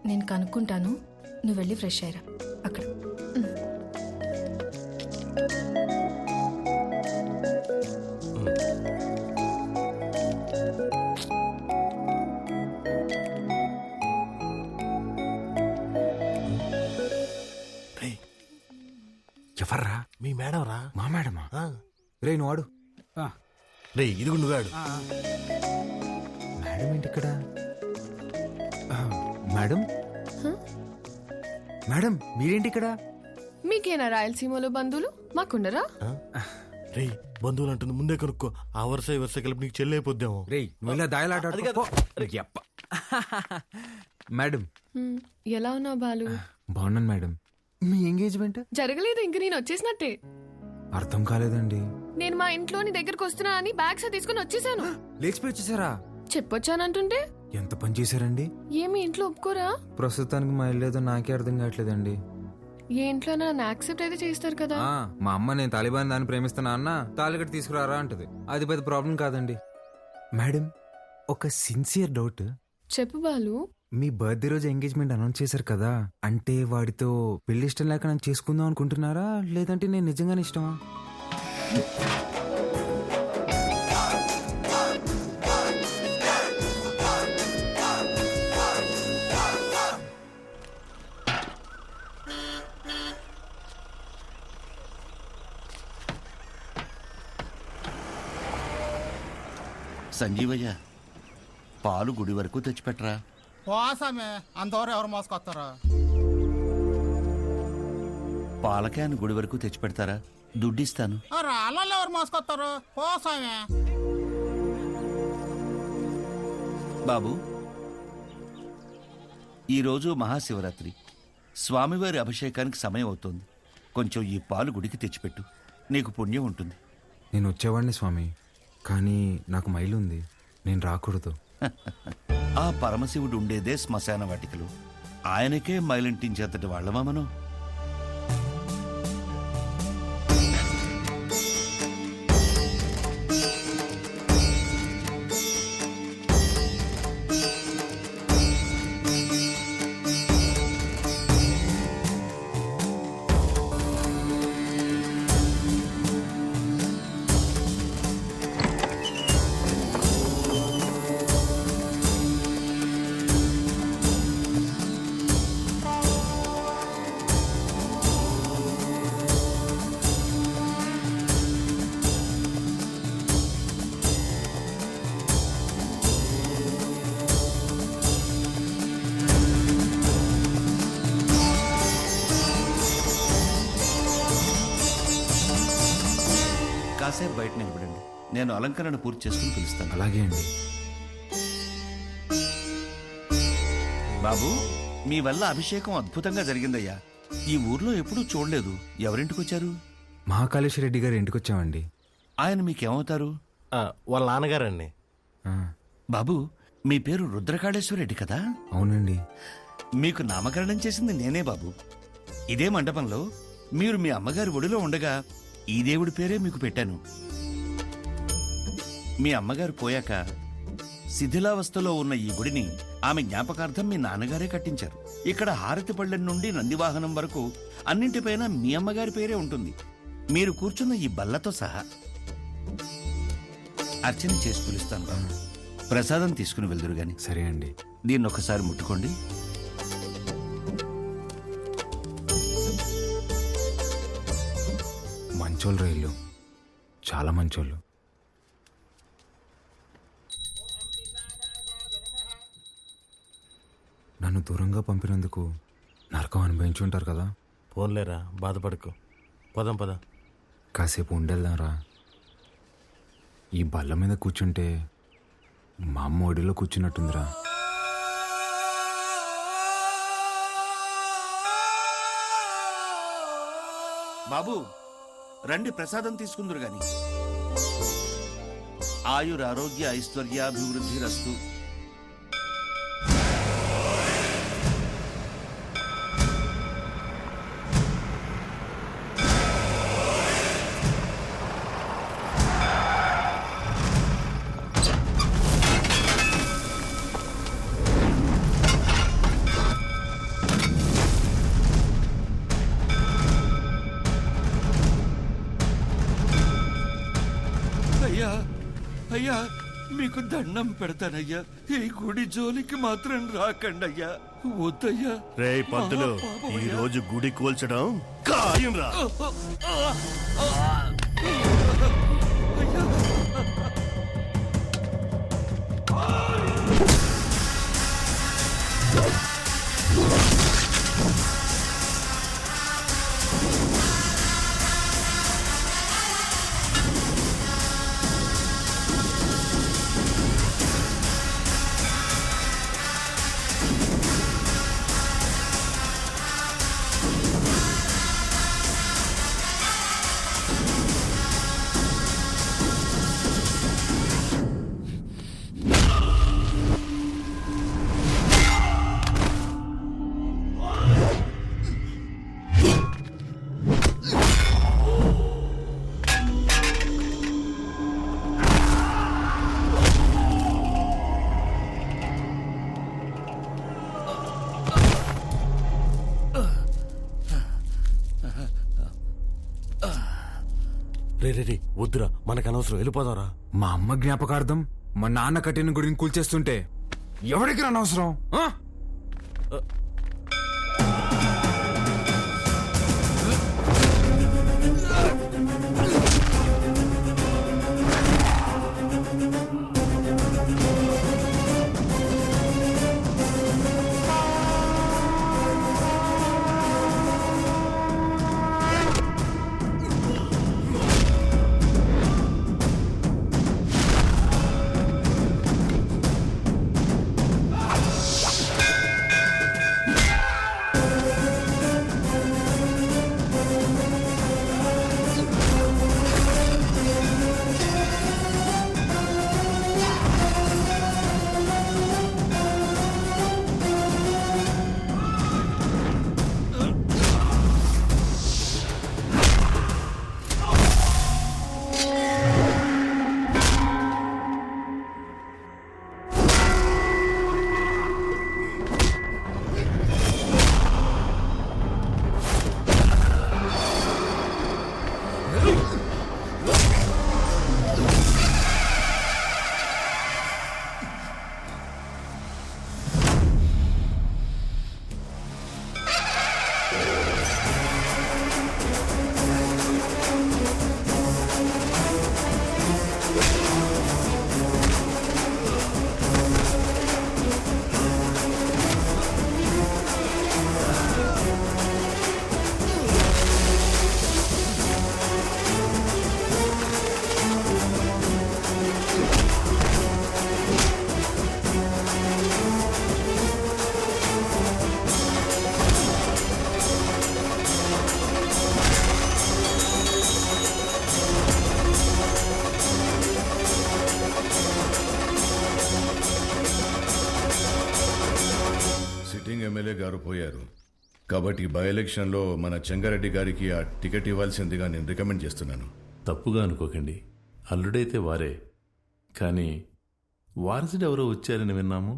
నేను కనుక్కుంటాను, నువ్వు వెళ్ళి ఫ్రెష్ అయ్యరా అక్కడ. ఎవర్రా? మీ మేడం రా. మా మేడమా? రే నువ్వు ఆడు. రే ఇదిగు నువ్వాడు. మేడం ఏంటి ఇక్కడ? మేడం మేడం మీరేంటి ఇక్కడ? మీకేనా రాయలసీమలో బంధువులు? మాకుండరా? రే బంధువులు అంటుంది, ముందే కనుక్కో. ఆ వరుస ఈ వరుస కలిపి నీకు చెల్లైపోద్దాము. రే నువ్వు ఇలా దాయలాట. మేడం ఎలా ఉన్నావు బాలు? బాగున్నాను మేడం. మీ ఎంగేజ్మెంట్ జరగలేదు, ఇంక నేను వచ్చేసినట్టే. అర్థం కాలేదండి. నేను మా ఇంట్లోని దగ్గరకు వస్తున్నా అని బ్యాగ్స్ తీసుకుని వచ్చేసాను. లేచిపోయి వచ్చేసారా? చెప్పొచ్చానంటుంటే ఎంత పని చేశారండి? ఏమి ఇంట్లో ఒప్పుకోరా? ప్రస్తుతానికి మా ఇల్లు ఏదో నాకే అర్థం కావట్లేదండి. ఏ ఇంట్లో నన్ను యాక్సెప్ట్ అయితే చేస్తారు కదా. మా అమ్మ నేను తాలిబాన్ దాన్ని ప్రేమిస్తున్నా అన్న తాలిగట్టు తీసుకురారా అంటది. అది పెద్ద ప్రాబ్లం కాదండి. మేడం ఒక సిన్సియర్ డౌట్. చెప్పు బాలు. మీ బర్త్డే రోజు ఎంగేజ్మెంట్ అనౌన్స్ చేశారు కదా, అంటే వాడితో పెళ్లి ఇష్టం లేక నన్ను చేసుకుందాం అనుకుంటున్నారా, లేదంటే నేను నిజంగానే ఇష్టమా? సంజీవయ్య, పాలు గుడి వరకు తెచ్చిపెట్టరా. పోసామే, అంతవరకు ఎవరు మోసుకొస్తారా? పాల క్యాన్ గుడి వరకు తెచ్చిపెడతారా? దుడ్డిస్తాను. రాళ్ళల్లో ఎవరు మోసుకొస్తారు? పోసామే. బాబు, ఈరోజు మహాశివరాత్రి, స్వామివారి అభిషేకానికి సమయం అవుతోంది. కొంచెం ఈ పాలు గుడికి తెచ్చిపెట్టు, నీకు పుణ్యం ఉంటుంది. నేను వచ్చేవాడిని స్వామి, కానీ నాకు మైలు ఉంది, నేను రాకూడదు. ఆ పరమశివుడు ఉండేదే శ్మశాన వాటికలు. ఆయనకే మైలింటించేంతటి వాళ్ళమా మనం? కాసేపు బయట నిలబడండి, నేను అలంకరణ పూర్తి చేసుకుని పిలుస్తాను. అలాగే అండి. బాబు, మీ వల్ల అభిషేకం అద్భుతంగా జరిగిందయ్యా. ఈ ఊర్లో ఎప్పుడూ చూడలేదు. ఎవరింటికి వచ్చారు? మహాకాళేశ్వర రెడ్డి గారి ఇంటికి వచ్చామండి. ఆయన మీకేమవుతారు? వాళ్ళ నాన్నగారండి. బాబు, మీ పేరు రుద్రకాళేశ్వర రెడ్డి కదా? అవునండి. మీకు నామకరణం చేసింది నేనే బాబు. ఇదే మండపంలో మీరు మీ అమ్మగారి ఒడిలో ఉండగా ఈ దేవుడి పేరే మీకు పెట్టాను. మీ అమ్మగారు పోయాక శిథిలావస్థలో ఉన్న ఈ గుడిని ఆమె జ్ఞాపకార్థం మీ నాన్నగారే కట్టించారు. ఇక్కడ హారతి పళ్ళెం నుండి నందివాహనం వరకు అన్నింటిపైన మీ అమ్మగారి పేరే ఉంటుంది, మీరు కూర్చున్న ఈ బల్లతో సహా. అర్చన చేసి పిలుస్తాను బాబు. ప్రసాదం తీసుకుని వెళ్దురు గాని. సరే అండి. దీన్ని ఒకసారి ముట్టుకోండి. మంచోళ్ళు రైళ్ళు, చాలా మంచోళ్ళు. నన్ను దూరంగా పంపినందుకు నరకం అనుభవించుంటారు కదా. పోన్లేరా, బాధపడకు. పదం పద. కాసేపు ఉండేద్దాంరా. ఈ బల్ల మీద కూర్చుంటే మా అమ్మ ఒడిలో కూర్చున్నట్టుందిరా. బాబు రండి, ప్రసాదం తీసుకుందరు గాని. ఆయురారోగ్య ఐశ్వర్యాభివృద్ధి రస్తు. అయ్యా అయ్యా, మీకు దండం పెడతానయ్యా, ఈ గుడి జోలికి మాత్రం రాకండి అయ్యా. వద్దయ్యా. రే పంతులు, ఈ రోజు గుడి కూల్చడం ఖాయం రా. రే వద్దురా, మనకు అనవసరం, వెళ్ళిపోదారా. మా అమ్మ జ్ఞాపకార్థం మా నాన్న కట్టిన గుడిని కూల్చేస్తుంటే ఎవరికి అనవసరం? కాబట్టి బై ఎలక్షన్లో మన చెంగారెడ్డి గారికి ఆ టికెట్ ఇవ్వాల్సిందిగా నేను రికమెండ్ చేస్తున్నాను. తప్పుగా అనుకోకండి, అల్లుడైతే వారే, కానీ వారసుడు ఎవరో వచ్చారని విన్నాము.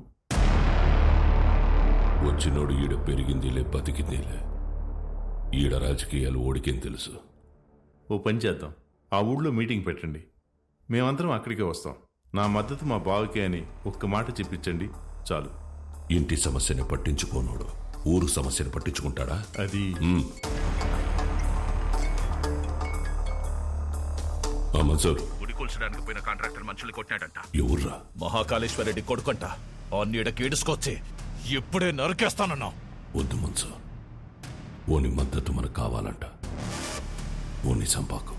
వచ్చినోడు ఈడ పెరిగిందిలే బతికిందిలే, ఈడ రాజకీయాలు ఓడికేం తెలుసు. ఓ పని చేద్దాం, ఆ ఊళ్ళో మీటింగ్ పెట్టండి, మేమందరం అక్కడికే వస్తాం. నా మద్దతు మా బావకే అని ఒక్క మాట చెప్పించండి చాలు. ఇంటి సమస్యని పట్టించుకోనోడు ఊరు సమస్యను పట్టించుకుంటాడా? అది మన్సూర్, గుడి కూల్చడానికి పోయిన కాంట్రాక్టర్ మనుషులు కొట్టినాడంట. ఎవర్రా? మహాకాళేశ్వర రెడ్డి కొడుకంట. ఆ నీడకి ఈడుచుకొచ్చి ఇప్పుడే నరికేస్తానన్నా. వద్దు మన్సూర్, ఓని మద్దతు మనకు కావాలంట. ఓని సంపాకు.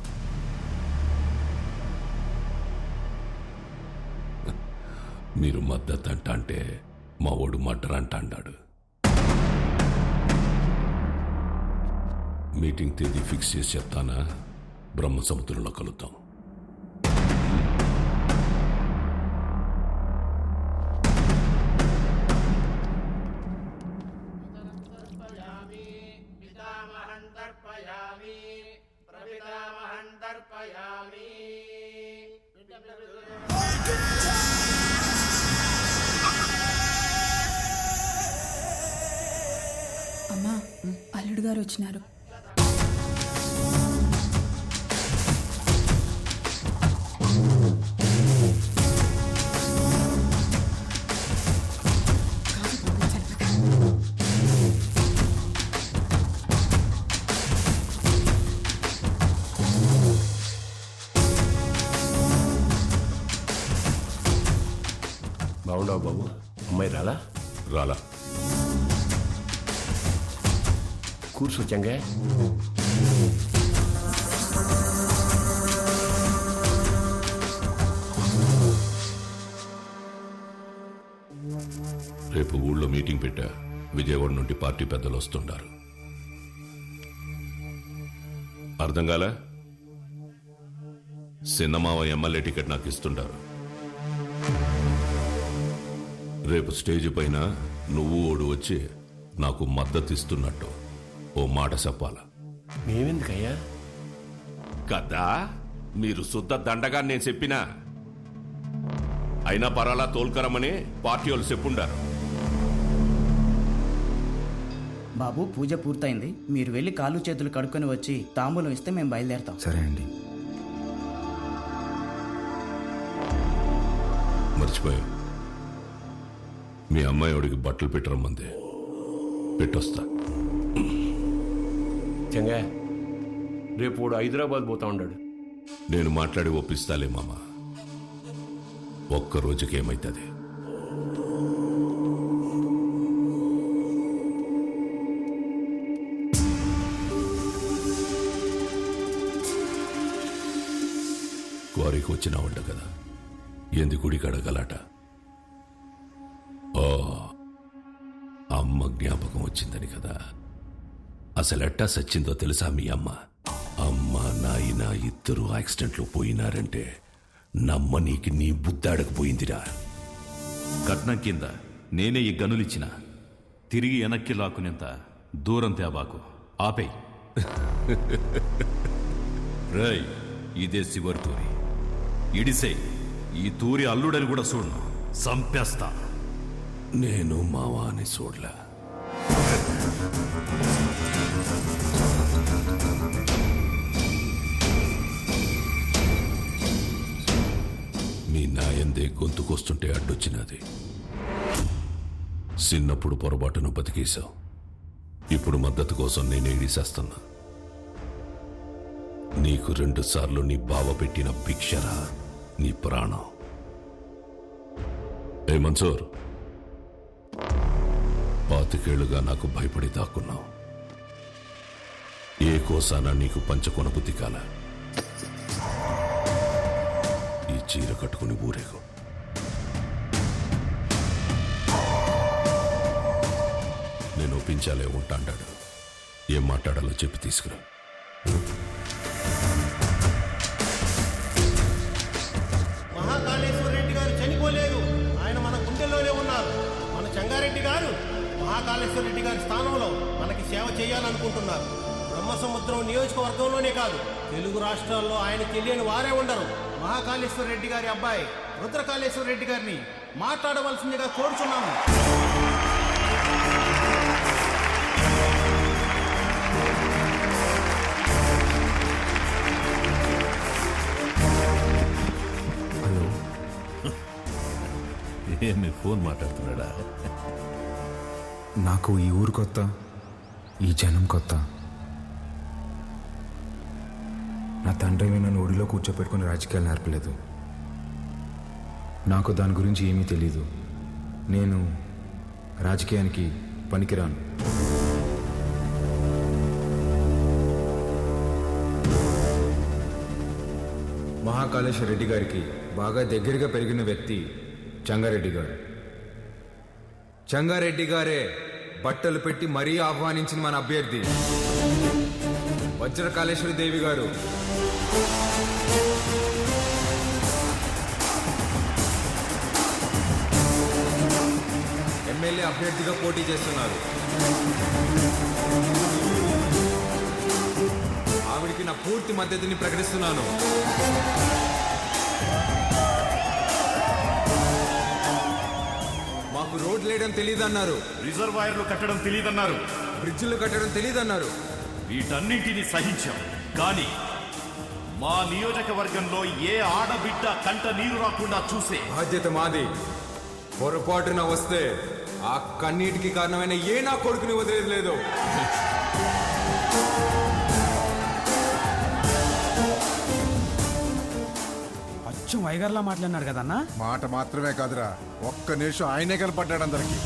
మీరు మద్దతు అంట అంటే మా ఓడు మర్డర్ అంట అన్నాడు. మీటింగ్ తేదీ ఫిక్స్ చేసి చెప్తానా? బ్రహ్మ సముద్రంలో కలుద్దాం. అమ్మా, అల్లుడు గారు వచ్చినారు. బాగుండవు బాబు, అమ్మాయి రాలా? రాలా. కూర్చోచ్చంగా. రేపు ఊళ్ళో మీటింగ్ పెట్టా. విజయవాడ నుండి పార్టీ పెద్దలు వస్తుండారు. అర్థం కాలే? సిన్నమావ ఎమ్మెల్యే టికెట్ నాకు ఇస్తుండారు. రేపు స్టేజ్ పైన నువ్వు ఓడు వచ్చి నాకు మద్దతు ఇస్తున్నట్టు ఓ మాట చెప్పాల. మేమెందుకయ్యా? కదా మీరు శుద్ధ దండగా నేను చెప్పినా. అయినా పరాలా తోల్కరమని పార్టీ వాళ్ళు చెప్పుండారు. బాబు, పూజ పూర్తయింది. మీరు వెళ్ళి కాళ్ళు చేతులు కడుక్కొని వచ్చి తాంబూలం ఇస్తే మేము బయలుదేరతాం. సరే అండి. మర్చిపోయా, మీ అమ్మాయి వాడికి బట్టలు పెట్టరమ్మంది. పెట్టొస్తా. చంగా, రేపు వాడు హైదరాబాద్ పోతా ఉన్నాడు. నేను మాట్లాడి ఒప్పిస్తాలే మామ. ఒక్క రోజుకి ఏమైతుంది? క్వారీకి వచ్చినావంట కదా, ఏంది గుడి కడగలాట? ఓ, అమ్మ జ్ఞాపకం వచ్చిందని కదా. అసలెట్టా సచ్చిందో తెలుసా మీ అమ్మ? అమ్మ నాయన ఇద్దరు యాక్సిడెంట్లో పోయినారంటే నమ్మనీకి నీ బుద్ధాడకపోయిందిరా. కట్నం కింద నేనే ఈ గనులిచ్చిన, తిరిగి వెనక్కి లాక్కునేంత దూరం తేబాకు. ఆపేయ్. రై, ఇదే శివరి తూరి. ఇడిసే ఈ తూరి అల్లుడని కూడా చూడను, సంపేస్తా. నేను మావా అని చూడలే. మీ నాయందే గొంతుకొస్తుంటే అడ్డొచ్చినది. చిన్నప్పుడు పొరపాటును బతికేశావు. ఇప్పుడు మద్దతు కోసం నేను ఏడిసేస్తున్నా. నీకు 2 సార్లు నీ బావ పెట్టిన భిక్షరా నీ ప్రాణం. ఏ మన్సూర్, 25 ఏళ్లుగా నాకు భయపడి దాక్కున్నావు. ఏ కోసానా నీకు పంచకొన బుద్ధి కాల. ఈ చీర కట్టుకుని ఊరేగు. నేను ఒప్పించాలే ఉంటాడాడు. ఏం మాట్లాడాలో చెప్పి తీసుకురా. మహాకాళేశ్వర రెడ్డి గారు చనిపోలేదు, ఆయన మన గుండెల్లోనే ఉన్నారు. మన చెంగారెడ్డి గారు మహాకాళేశ్వర రెడ్డి గారి స్థానంలో మనకి సేవ చేయాలనుకుంటున్నారు. బ్రహ్మసముద్రం నియోజకవర్గంలోనే కాదు, తెలుగు రాష్ట్రాల్లో ఆయన తెలియని వారే ఉండరు. మహాకాళేశ్వర రెడ్డి గారి అబ్బాయి రుద్రకాళేశ్వర రెడ్డి గారిని మాట్లాడవలసిందిగా కోరుచున్నాము. ఏమి ఫోన్ మాట్లాడుతున్నాడా? నాకు ఈ ఊరు కొత్త, ఈ జనం కొత్త. నా తండ్రి నన్ను ఒడిలో కూర్చోపెట్టుకుని రాజకీయాలు నేర్పలేదు. నాకు దాని గురించి ఏమీ తెలీదు. నేను రాజకీయానికి పనికిరాను. మహాకాళేశ్వర రెడ్డి గారికి బాగా దగ్గరగా పెరిగిన వ్యక్తి చంగారెడ్డి గారు. చంగారెడ్డి గారే బట్టలు పెట్టి మరీ ఆహ్వానించిన మన అభ్యర్థి వజ్రకాళేశ్వరి దేవి గారు. ఎమ్మెల్యే అభ్యర్థిగా పోటీ చేస్తున్నారు. ఆవిడికి నా పూర్తి మద్దతుని ప్రకటిస్తున్నాను. మాకు రోడ్లు వేయడం తెలియదన్నారు, రిజర్వాయర్లు కట్టడం తెలియదన్నారు, బ్రిడ్జిలు కట్టడం తెలియదన్నారు. వీటన్నింటినీ సహించాం. కానీ మా నియోజకవర్గంలో ఏ ఆడబిడ్డ కంట నీరు రాకుండా చూసే బాధ్యత మాది. పొరపాటున వస్తే ఆ కన్నీటికి కారణమైన ఏ నా కొడుకుని వదిలేదు లేదు. అచ్చం వైగర్లా మాట్లాడినాడు కదన్నా. మాట మాత్రమే కాదురా, ఒక్క నిమిషం ఆయనే కనపడ్డాడు అందరికి.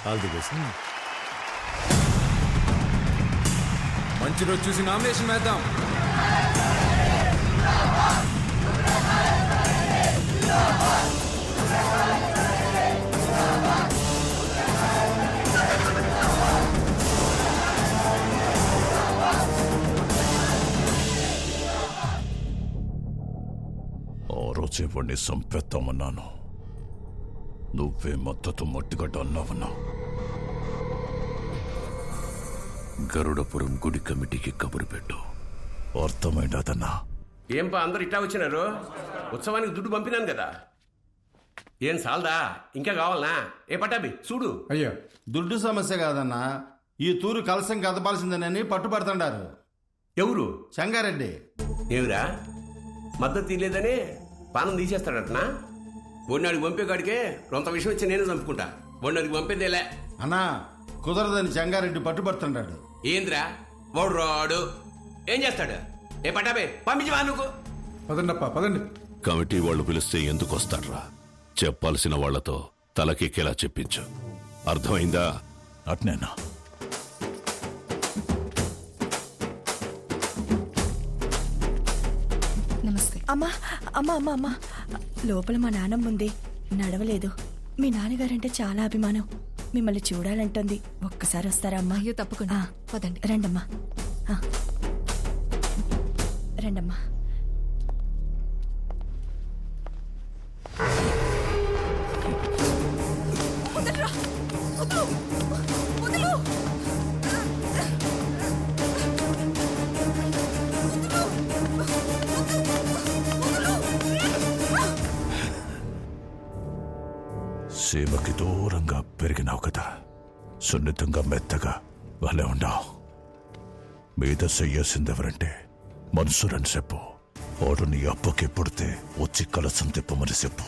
All the best. మంచి రోజు చూసి నామినేషన్ వేద్దాం. ఆ రోజే వాడిని సంపెత్తామన్నాను. నువ్వే మద్దతు మట్టిగడ్డ అన్నావన్నా. గరుడపురం గుడి కమిటీకి కబురు పెట్టు. అర్థమైందన్నా. ఏంపా అందరు ఇట్లా వచ్చినారు? ఉత్సవానికి దుడ్డు పంపినాను కదా, ఏం సాల్దా? ఇంకా కావాలనా? ఏ పట్టాబి చూడు. అయ్యో, దుడ్డు సమస్య కాదన్నా, ఈ తూరు కలసం కదపాల్సిందేనని పట్టుబడుతుండారు. ఎవరు? చంగారెడ్డి. ఏమిరా మద్దతు తీయలేదని పానం తీసేస్తాడటనా? ఒడినాడికి పంపే కాడికే రొంత విషయం వచ్చి నేను చంపుకుంటా. ఒడినాడికి పంపేదేలే అన్నా, కుదరదని చంగారెడ్డి పట్టుబడుతుండాడు. ఏంద్రా వాడు రాడు, ఏం చేస్తాడు? ఏ పట్టాబే పంపించవా నువ్వు? పదండప్ప పదండి. కమిటీ వాళ్ళు పిలిస్తే ఎందుకు వస్తాడ్రా? చెప్పాల్సిన వాళ్లతో తలకెక్కేలా చెప్పించు. అర్థమైందా? అట్నేనా? నమస్తే. అమ్మా అమ్మా అమ్మా అమ్మా, లోపల మా నాన్నమ్మ ఉంది, నడవలేదు. మీ నాన్నగారంటే చాలా అభిమానం, మిమ్మల్ని చూడాలంటుంది. ఒక్కసారి వస్తారా అమ్మా? అయ్యో తప్పకుండా, పదండి. రండమ్మా, రండమ్మా. సీమకి దూరంగా పెరిగినావు కదా, సున్నితంగా మెత్తగా వాళ్ళే ఉన్నావు. మీద చెయ్యాల్సిందెవరంటే మన్సూరని చెప్పు. వాడు నీ అప్పకి పుడితే వచ్చి కలసం తిప్పమని చెప్పు.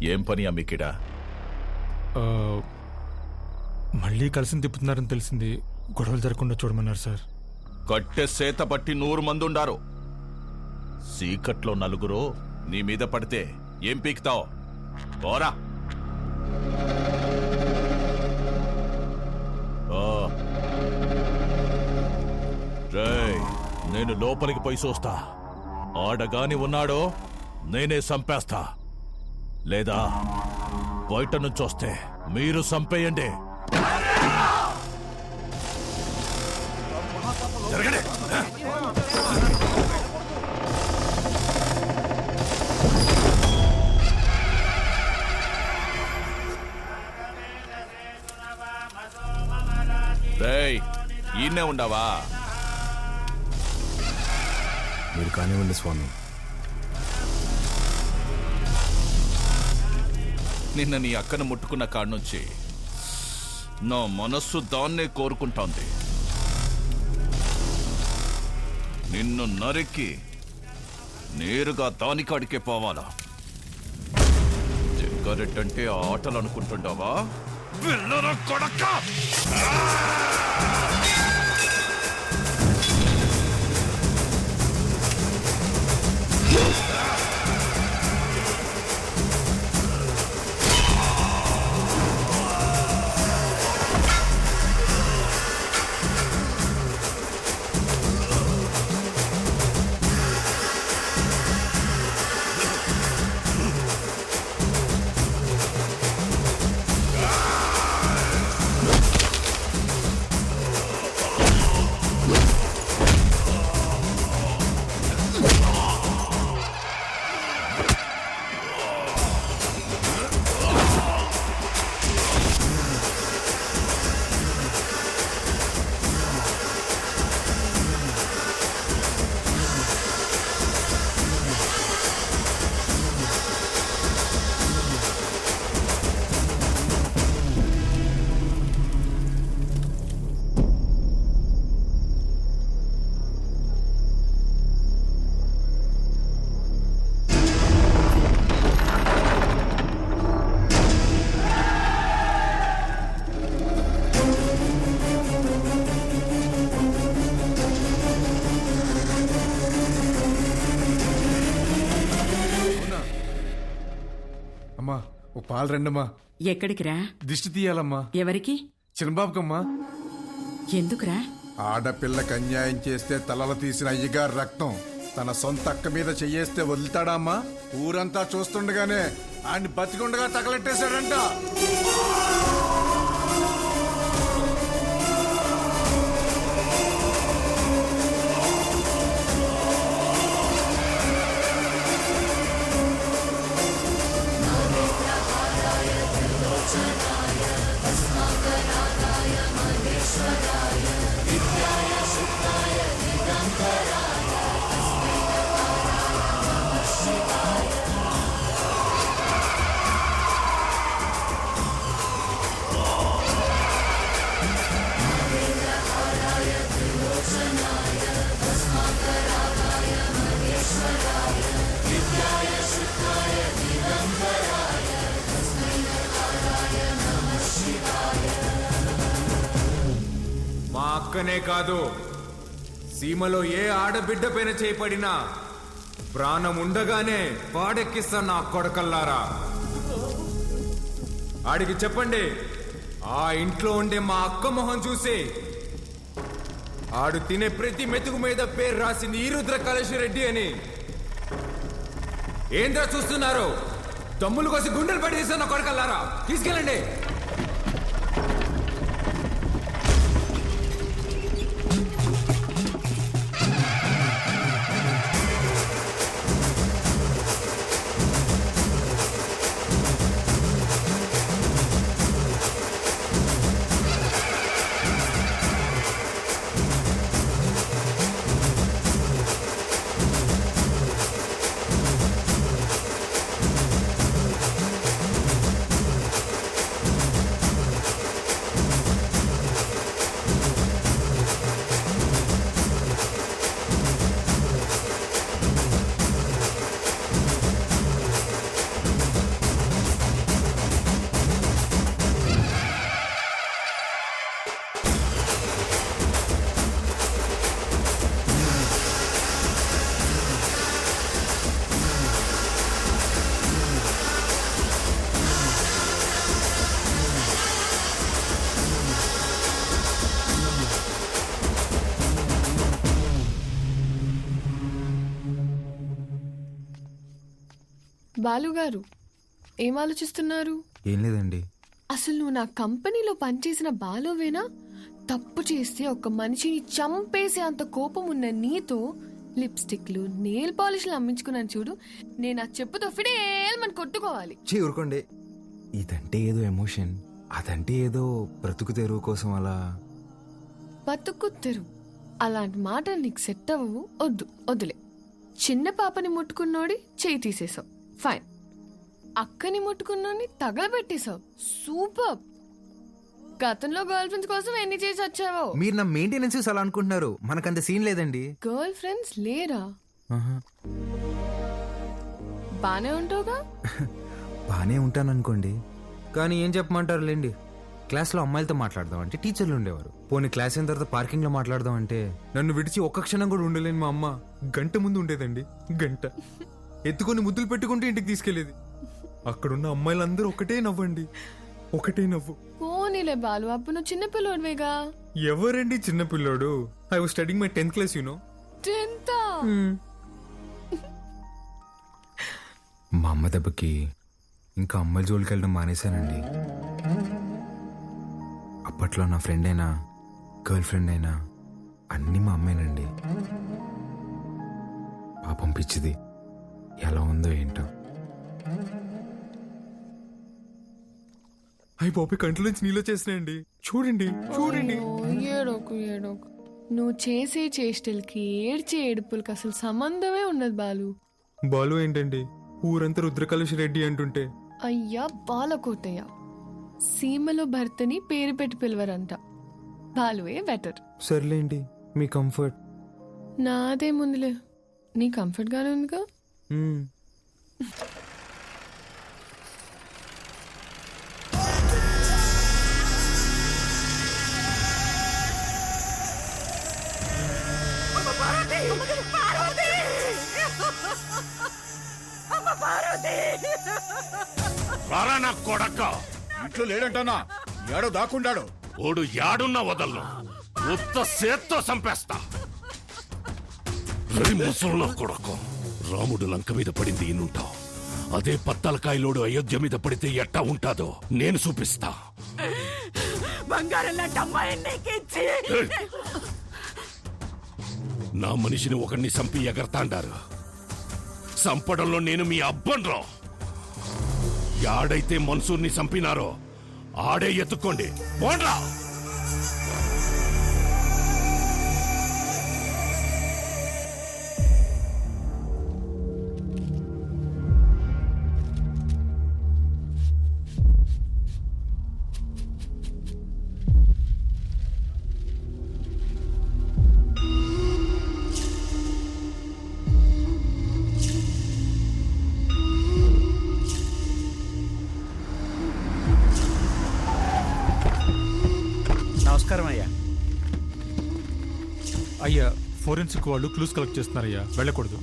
ఏం పని అమ్మికిడా? మళ్ళీ కలిసి తిప్పుతున్నారని తెలిసింది. గొడవలు జరగకుండా చూడమన్నారు సార్. కట్టె సేత పట్టి 100 మంది ఉండారు. సీకట్లో 4 నీ మీద పడితే ఏం పీకుతావు? పోరా. నేను లోపలికి పోయి చూస్తా. ఆడగాని ఉన్నాడో నేనే చంపేస్తా, లేదా బయట నుంచి వస్తే మీరు చంపేయండి. జరగండి. ఈయనే ఉండవా? మీరు కానివ్వండి స్వామి. నిన్న నీ అక్కను ముట్టుకున్న కాడ్నుంచి నా మనస్సు దాన్నే కోరుకుంటోంది. నిన్ను నరికి నేరుగా దానికాడికే పోవాలా? జగ్గారెడ్డంటే ఆటలు అనుకుంటుండవా? వెళ్ళరా కొడక! అమ్మా ఓ పాలు రండమ్మా. ఎక్కడికిరా? దిష్టి తీయాలమ్మా. ఎవరికి? చిన్నబాబుకమ్మా. ఎందుకురా? ఆడపిల్లకి అన్యాయం చేస్తే తలలు తీసిన అయ్యగారు రక్తం తన సొంత అక్క మీద చెయ్యేస్తే వదులుతాడా అమ్మా? ఊరంతా చూస్తుండగానే ఆయన్ని బతికుండగా తగలెట్టేశాడంట. మా అక్కనే కాదు, సీమలో ఏ ఆడబిడ్డ పైన చేపడినా ప్రాణం ఉండగానే పాడెక్కిస్తా నా కొడకల్లారా. ఆడికి చెప్పండి, ఆ ఇంట్లో ఉండే మా అక్క మొహం చూసి ఆడు తినే ప్రతి మెతుకు మీద పేరు రాసింది ఈరుద్ర కళేశ్వరెడ్డి అని. ఏంద్రా చూస్తున్నారు? దమ్ములు కోసి గుండెలు పడి తీస్తున్న కొడకల్లారా, తీసుకెళ్ళండి. బాలుగారు ఏం ఆలోచిస్తున్నారు? ఏం లేదండి. అసలు నువ్వు నా కంపెనీలో పనిచేసిన బాలువేనా? తప్పు చేస్తే ఒక మనిషిని చంపేసే అంత కోపం ఉన్న నీతో లిప్స్టిక్లు నెయిల్ పాలిష్లు అమ్మించుకున్నాను చూడు. నేను ఆ చెప్పుతో ఫిడేల్మని కొట్టుకోవాలి. ఊరుకోండి. ఇదంటే ఏదో ఎమోషన్, అదంటే ఏదో బ్రతుకు తెరువు కోసం అలా. బతుకు తెరు అలాంటి మాటలు నీకు సెట్ అవ్వవు. వద్దులే. చిన్న పాపని ముట్టుకున్నోడి చేయి తీసేసావు, ఫైన్. అక్కని ముట్టుకున్నోడిని తగలబెట్టేశావు, సూపర్. గతంలో గర్ల్ ఫ్రెండ్స్ కోసం ఎన్ని చేసి వచ్చావో. మీరు నా మెయింటెనెన్స్ అలా అనుకుంటున్నారు, మనకంత సీన్ లేదండి. గర్ల్ ఫ్రెండ్స్ లేరా? బానే ఉంటావుగా? బానే ఉంటాను అనుకోండి, కానీ ఏం చెప్పమంటారు లేండి. క్లాస్లో అమ్మాయిలతో మాట్లాడదాం అంటే టీచర్లు ఉండేవారు. పోనీ క్లాస్ అయిన తర్వాత పార్కింగ్ లో మాట్లాడదాం అంటే నన్ను విడిచి ఒక్క క్షణం కూడా ఉండలేని మా అమ్మ గంట ముందు ఉండేదండి. గంట ఎత్తుకొని ముద్దులు పెట్టుకుంటూ ఇంటికి తీసుకెళ్లేది. అక్కడున్న అమ్మాయిలందరూ ఒకటే నవ్వండి, ఒకటే నవ్వు. పోనీలే బాలు, అప్పుడు నువ్వు చిన్నపిల్లోడివేగా. ఎవరండి చిన్నపిల్లోడు? I was studying my 10th class, you know. 10th? మా అమ్మ దెబ్బకి ఇంకా అమ్మాయిల జోలికి వెళ్ళడం మానేశానండి. అప్పట్లో నా ఫ్రెండ్ అయినా గర్ల్ ఫ్రెండ్ అయినా అన్నీ మా అమ్మేనండి. పాపం పిచ్చిది ఎలా ఉందో ఏంటో. అయ్యి బాబు, కంట్లో నుంచి నీళ్ళు చేసినాయండి. చూడండి చూడండి. ఏడోకు. నువ్వు చేసే చేష్టలకి ఏడ్చే ఏడుపులకి అసలు సంబంధమే ఉండదు బాలు. బాలు ఏంటండి, ఊరంతా రుద్రకలుష రెడ్డి అంటుంటే. అయ్యా బాలకోటయ్య, సీమలో భర్తని పేరు పెట్టి పిలవరంట. బాలువే బెటర్. సర్లేండి, మీ కంఫర్ట్. నాదే ముందులే, నీ కంఫర్ట్ గానే ఉందిగా. రారా నా కొడక్క. ఇంట్లో లేడంటానా? ఏడో దాక్కుండాడు. ఓడు యాడున్నా వదలను, ఉత్త సేత్తో చంపేస్తా. ముసలు కొడకు, రాముడు లంక మీద పడింది ఇన్నుంటావు. అదే పత్తలకాయలోడు అయోధ్య మీద పడితే ఎట్టా ఉంటాదో నేను చూపిస్తా. నా మనిషిని ఒకరిని చంపి ఎగరతాండారు. చంపడంలో నేను మీ అబ్బన్రా. యాడైతే మన్సూర్ని చంపినారో ఆడే ఎత్తుక్కోండి, పోండ్రా. నమస్కారం అయ్యా. అయ్యా, ఫోరెన్సిక్ వాళ్ళు క్లూస్ కలెక్ట్ చేస్తున్నారయ్యా, వెళ్ళకూడదు.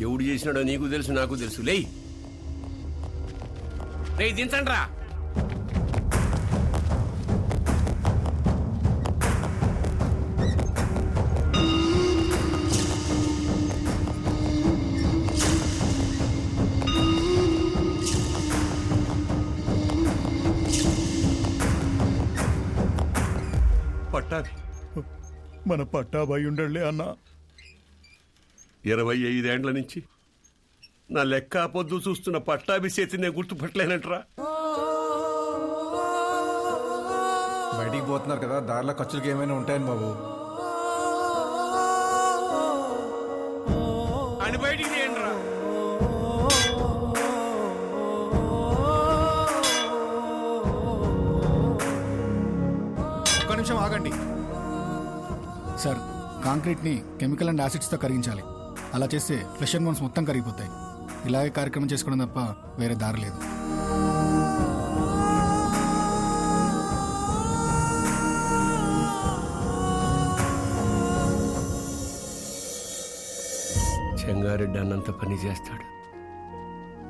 ఎవడు చేసినాడో నీకు తెలుసు, నాకు తెలుసు. లేయ్ దించండి రా. పట్టాభి, మన పట్టాభాయి ఉండలే అన్న. 25 ఏండ్ల నుంచి నా లెక్క పొద్దు చూస్తున్న పట్టాభి చేతి నేను గుర్తుపట్టలేనంటరా. బయటికి పోతున్నారు కదా, దారిలో ఖర్చులకి ఏమైనా ఉంటాయని బాబు. అని బయటికి తీయండిరా. ఒక్క నిమిషం ఆగండి సార్. కాంక్రీట్ని కెమికల్ అండ్ యాసిడ్స్తో కరిగించాలి. అలా చేస్తే ఫ్లెష్ అండ్ బోన్స్ మొత్తం కరిగిపోతాయి. ఇలాగే కార్యక్రమం చేసుకోవడం తప్ప వేరే దారి లేదు. చెంగారెడ్డి అన్నంత పని చేస్తాడు.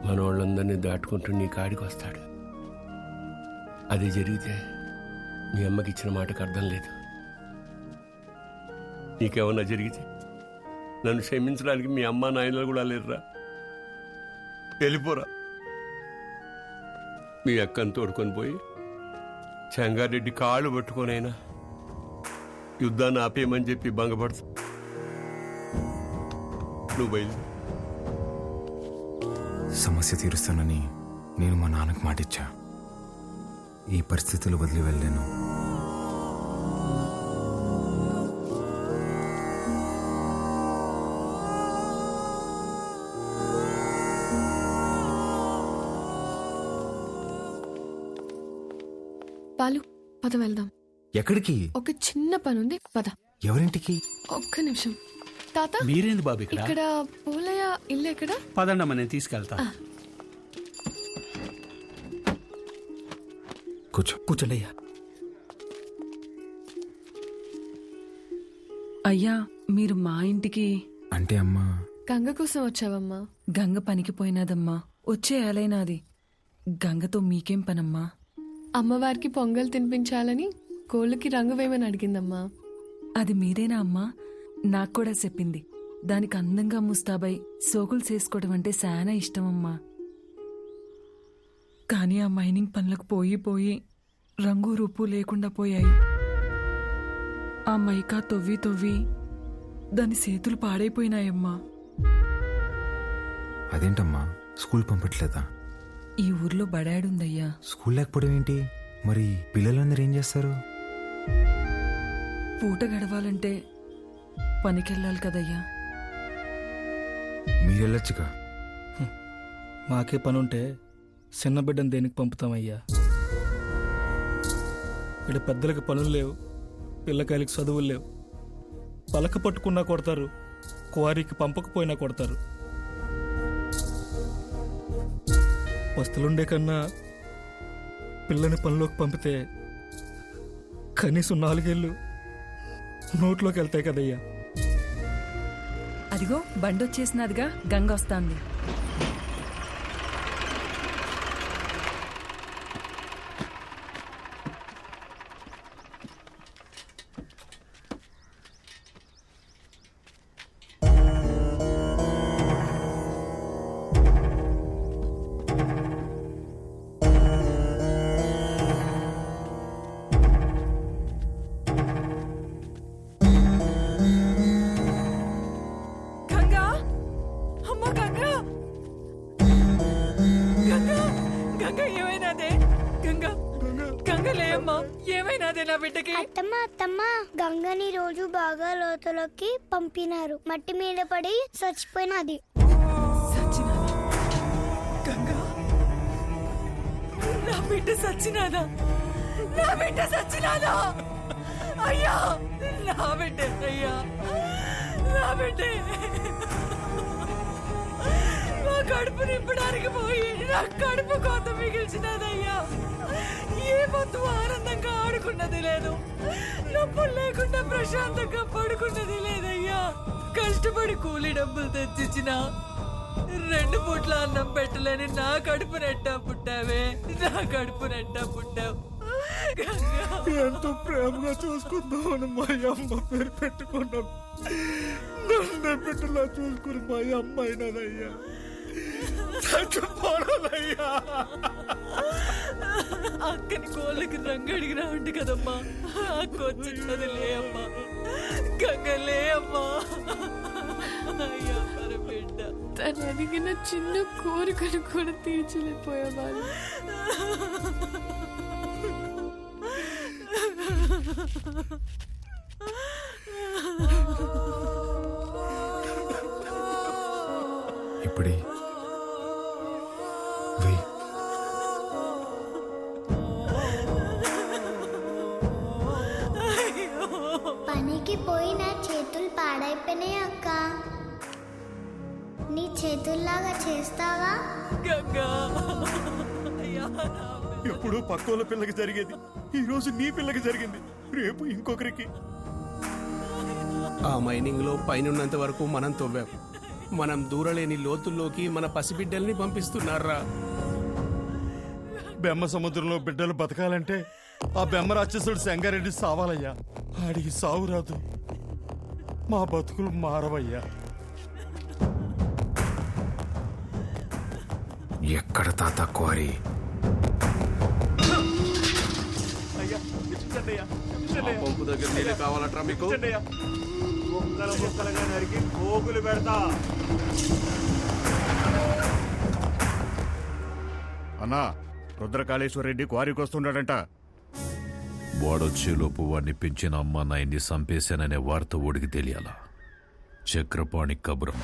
మన వాళ్ళందరినీ దాటుకుంటూ నీ కాడికి వస్తాడు. అది జరిగితే మీ అమ్మకి ఇచ్చిన మాటకు అర్థం లేదు. నీకేమన్నా జరిగితే నన్ను క్షమించడానికి మీ అమ్మ నాయనలు కూడా లేరురా. వెళ్ళిపోరా. మీ అక్కను తోడుకొని పోయి చెంగారెడ్డి కాళ్ళు పట్టుకొనైనా యుద్ధాన్ని ఆపేయమని చెప్పి భంగపడుతు. నువ్వు బయలు. సమస్య తీరుస్తానని నేను మా నాన్నకు మాటిచ్చా. ఈ పరిస్థితులు వదిలి వెళ్ళాను. పాలు పద వెళ్దాం. ఎక్కడికి? ఒక చిన్న పనుంది, పద. ఎవరింటికి? ఒక్క నిమిషం. తాత మీరేంది బాబు ఇక్కడ పూలయ్య ఇల్లు ఎక్కడ? పదండమ్మ, నేను తీసుకెళ్తా. కూర్చోండి అయ్యా. అయ్యా మీరు మా ఇంటికి అంటే అమ్మా గంగ కోసం వచ్చావమ్మా? గంగ పనికి పోయినాదమ్మా, వచ్చే ఏలైనాది. గంగతో మీకేం పనమ్మా? అమ్మవారికి పొంగల్ తినిపించాలని కోళ్ళకి రంగు వేయమని అడిగిందమ్మా. అది మీరేనా అమ్మా? నాకు కూడా చెప్పింది. దానికి అందంగా ముస్తాబై సోకులు చేసుకోవడం అంటే చాలా ఇష్టమమ్మా. కానీ ఆ మైనింగ్ పనులకు పోయి రంగు రూపు లేకుండా పోయాయి. ఆ మైకా తవ్వి దాని చేతులు పాడైపోయినాయమ్మా. అదేంటమ్మా, స్కూల్ పంపట్లేదా? ఈ ఊర్లో బడాడుందయ్యా. స్కూల్ లేకపోవడం ఏంటి? మరి పిల్లలందరూ ఏం చేస్తారు? పూట గడవాలంటే పనికెళ్ళాలి కదయ్యా. మీరెళ్ళొచ్చుగా. మాకే పనుంటే చిన్న బిడ్డను దేనికి పంపుతామయ్యా? ఇక్కడ పెద్దలకు పనులు లేవు, పిల్లకాయలకి చదువులు లేవు. పలక పట్టుకున్నా కొడతారు, క్వారీకి పంపకపోయినా కొడతారు. వస్తులుండే కన్నా పిల్లని పనిలోకి పంపితే కనీసం 4 ఏళ్ళు నోట్లోకి వెళ్తాయి కదయ్యా. అదిగో బండొచ్చేసినదిగా, గంగ వస్తాంది. అత్తమ్మ గంగని రోజు బాగా లోతులోకి పంపినారు. మట్టి మీద పడి చచ్చిపోయినది. నా బిడ్డ సచ్చినాదా? నా బిడ్డ సచ్చినాదా? అయ్యా, నా బిడ్డ అయ్యా, నా బిడ్డ నా కడుపు నింపడానికి పోయి నా కడుపు కోత మిగిల్చినదయ్యా. ఏ పొద్దు ఆనందంగా ఆడుకున్నది లేదు, నొప్పులు లేకుండా ప్రశాంతంగా పడుకున్నది లేదయ్యా. కష్టపడి కూలి డబ్బులు తెచ్చిచ్చిన 2 పూట్ల అన్నం పెట్టలేని నా కడుపు నెట్టా పుట్టావే, నా కడుపు నెట్టా పుట్టావు. ఎంతో ప్రేమగా చూసుకుందామని మా అమ్మ పేరు పెట్టుకున్నాం. నన్ను బిడ్డలా చూసుకుని మా అమ్మ అయినదయ్యా. అక్కని కోళ్ళకి రంగు అడిగినా ఉండి కదమ్మా. అక్క వచ్చినది లే అమ్మా, గంగలే అమ్మా. అయ్యా బిడ్డ, తను అడిగిన చిన్న కోరికను కూడా తీర్చలేకపోయేవాళ్ళు. ఇప్పుడే పనికి పోయి నా చేతులు పాడైపోయినాయి అక్క. నీ చేతుల్లాగా చేస్తావా? ఎప్పుడు పక్కోళ్ళ పిల్లకి జరిగేది ఈ రోజు నీ పిల్లకి జరిగింది, రేపు ఇంకొకరికి. ఆ మైనింగ్ లో పైనున్నంత వరకు మనం తవ్వాం. మనం దూరలేని లోతుల్లోకి మన పసిబిడ్డల్ని పంపిస్తున్నారా? బెమ్మ సముద్రంలో బిడ్డలు బతకాలంటే ఆ బెమ్మ రాక్షసుడు సంగారెడ్డి సావాలయ్యా. ఆడికి సావు రాదు, మా బతుకులు మారవయ్యా. ఎక్కడ తాత క్వారీ? పంపు దగ్గర నీళ్ళు కావాలట్రా మీకు? ముక్కలుగా నరికి పోగులు పెడతా. అన్నా, రుద్రకాళేశ్వర రెడ్డి క్వారీకి వస్తున్నాడంట. వాడొచ్చేలోపు వాడిని పెంచిన అమ్మ నాయన్ని చంపేశాననే వార్త ఓడికి తెలియాలా? చక్రపాణి కబురం.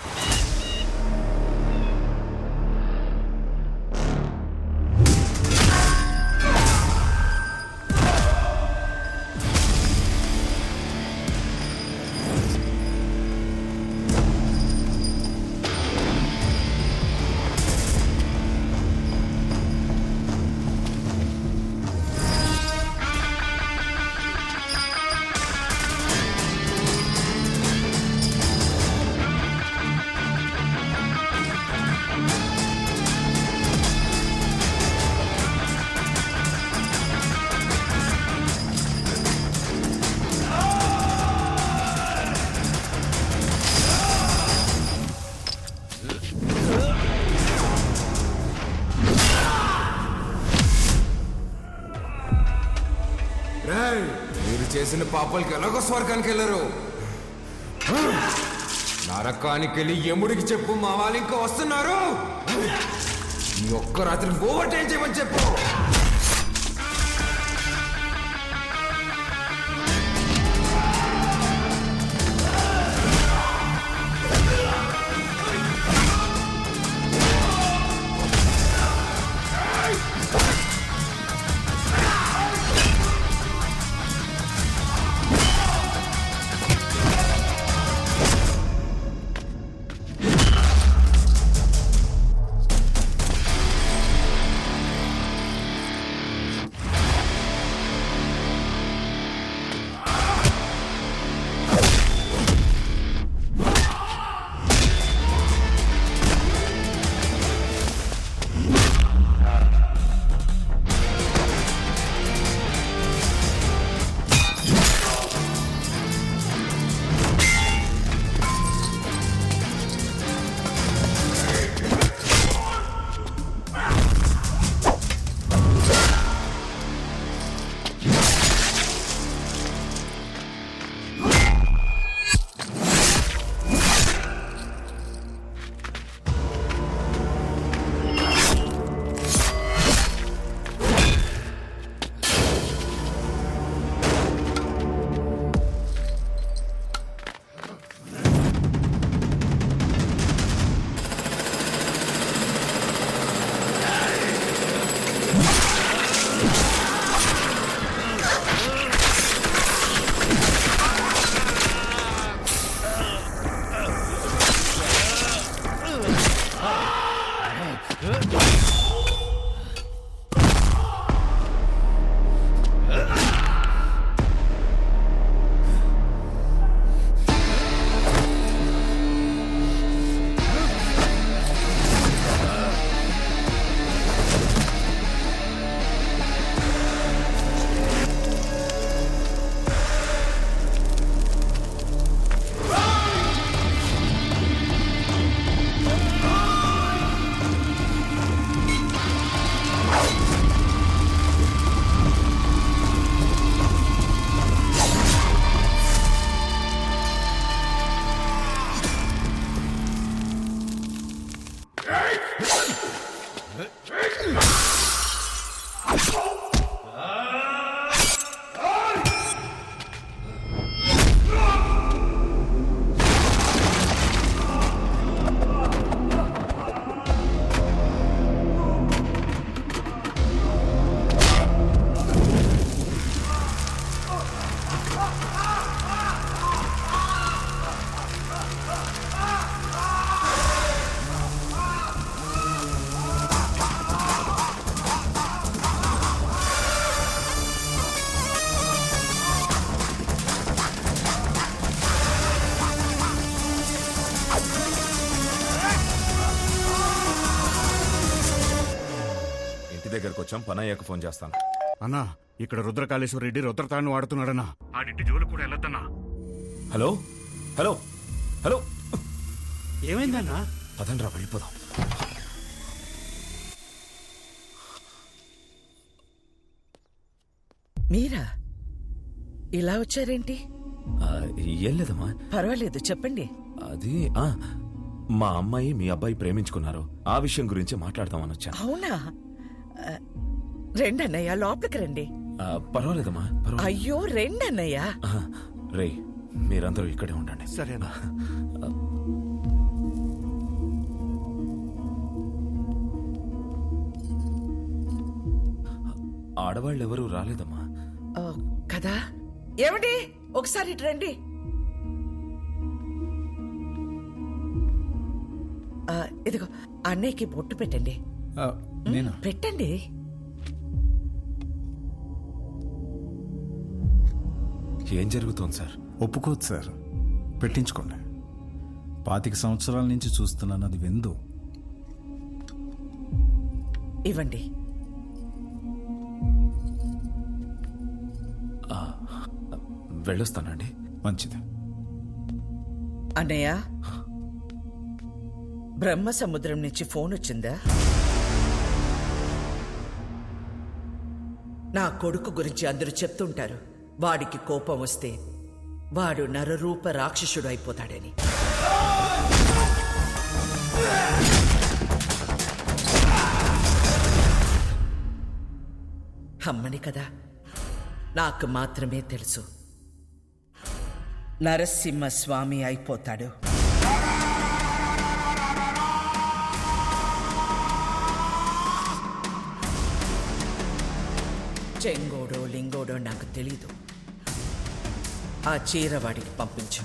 మీరు చేసిన పాపాలకి ఎలాగో స్వర్గానికి వెళ్ళరు. నరకానికి వెళ్ళి యముడికి చెప్పు, మా వాళ్ళు ఇంకా వస్తున్నారు. ఈ ఒక్క రాత్రి ఓవర్ టైం చేయమని చెప్పు. దగ్గరకు వచ్చాం, పని అయ్యాక ఫోన్ చేస్తాను. అన్నా, ఇక్కడ రుద్రకాళేశ్వర రెడ్డి రుద్రతాన్ని వాడుతున్నాడన్నా. ఆడింటి జోలు కూడా వెళ్ళొద్దన్నా. హలో హలో హలో, ఏమైందన్నా? పదండ్రా వెళ్ళిపోదాం. మీరా ఇలా వచ్చారేంటి? ఏం లేదమ్మా. పర్వాలేదు, చెప్పండి. అది మా అమ్మాయి మీ అబ్బాయి ప్రేమించుకున్నారు. ఆ విషయం గురించి మాట్లాడదామని వచ్చాను. అవునా? రెండన్నయ్య, లోపలికి రండి. పర్వాలేదమ్మా. అయ్యో, రెండన్నయ్య. రే, మీరందరూ ఇక్కడే ఉండండి. సరేనా? ఆడవాళ్ళెవరూ రాలేదమ్మా. కదా? ఏమండి, ఒకసారి ఇటు రండి. ఇదిగో అన్నయ్యకి బొట్టు పెట్టండి. పెట్టండి. ఏం జరుగుతోంది సార్? ఒప్పుకోదు సార్, పెట్టించుకోండి. 25 సంవత్సరాల నుంచి చూస్తున్నాను, అది విందు. ఇవ్వండి. వెళ్ళొస్తానండి. మంచిది. అన్నయ్య, బ్రహ్మ సముద్రం నుంచి ఫోన్ వచ్చిందా? నా కొడుకు గురించి అందరూ చెప్తుంటారు, వాడికి కోపం వస్తే వాడు నరరూప రాక్షసుడు అయిపోతాడని. అమ్మని కదా, నాకు మాత్రమే తెలుసు. నరసింహస్వామి అయిపోతాడు. చెంగోడో లింగోడో నాకు తెలీదు. ఆ చీర వాడికి పంపించు.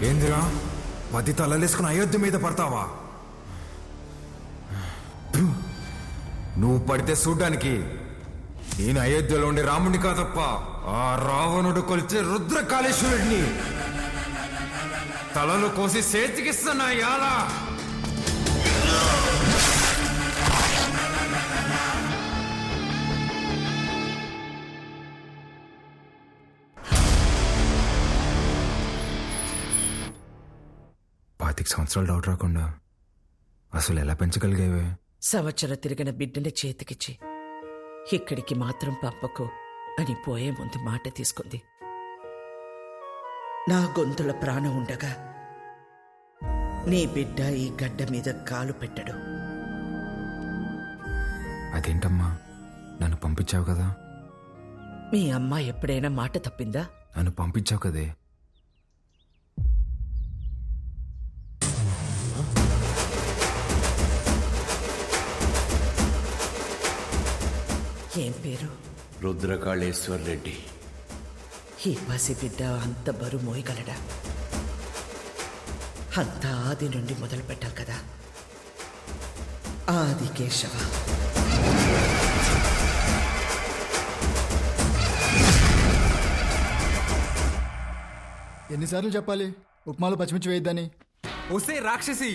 ఏందిరా, 10 తలలేసుకుని అయోధ్య మీద పడతావా? నువ్వు పడితే చూడ్డానికి నేను అయోధ్యలో ఉండే రాముడిని కాదప్ప, ఆ రావణుడు కొలిచే రుద్రకాళేశ్వరుడిని. తలలు కోసి చేతికిస్తున్నా యాలా. 25 సంవత్సరాలు డౌట్ రాకుండా అసలు ఎలా పెంచగలిగేవే? సంవత్సరం తిరిగిన బిడ్డని చేతికిచ్చి ఇక్కడికి మాత్రం పంపకు అని పోయే ముందు మాట తీసుకుంది. నా గొంతుల ప్రాణం ఉండగా నీ బిడ్డ ఈ గడ్డ మీద కాలు పెట్టడు. అదేంటమ్మా, నన్ను పంపించావు కదా? మీ అమ్మ ఎప్పుడైనా మాట తప్పిందా? నన్ను పంపించావు కదే. ఏం పేరు? రుద్రకాళేశ్వర్ రెడ్డి. ఈ పసిబిడ్డ అంత బరువు మోయగలడా? అంతా ఆది నుండి మొదలు పెట్టాలి కదా. ఆది కేశవ. ఎన్నిసార్లు చెప్పాలి ఉప్మాలో పచ్చిమిర్చి వేయద్దని? వస్తే రాక్షసి,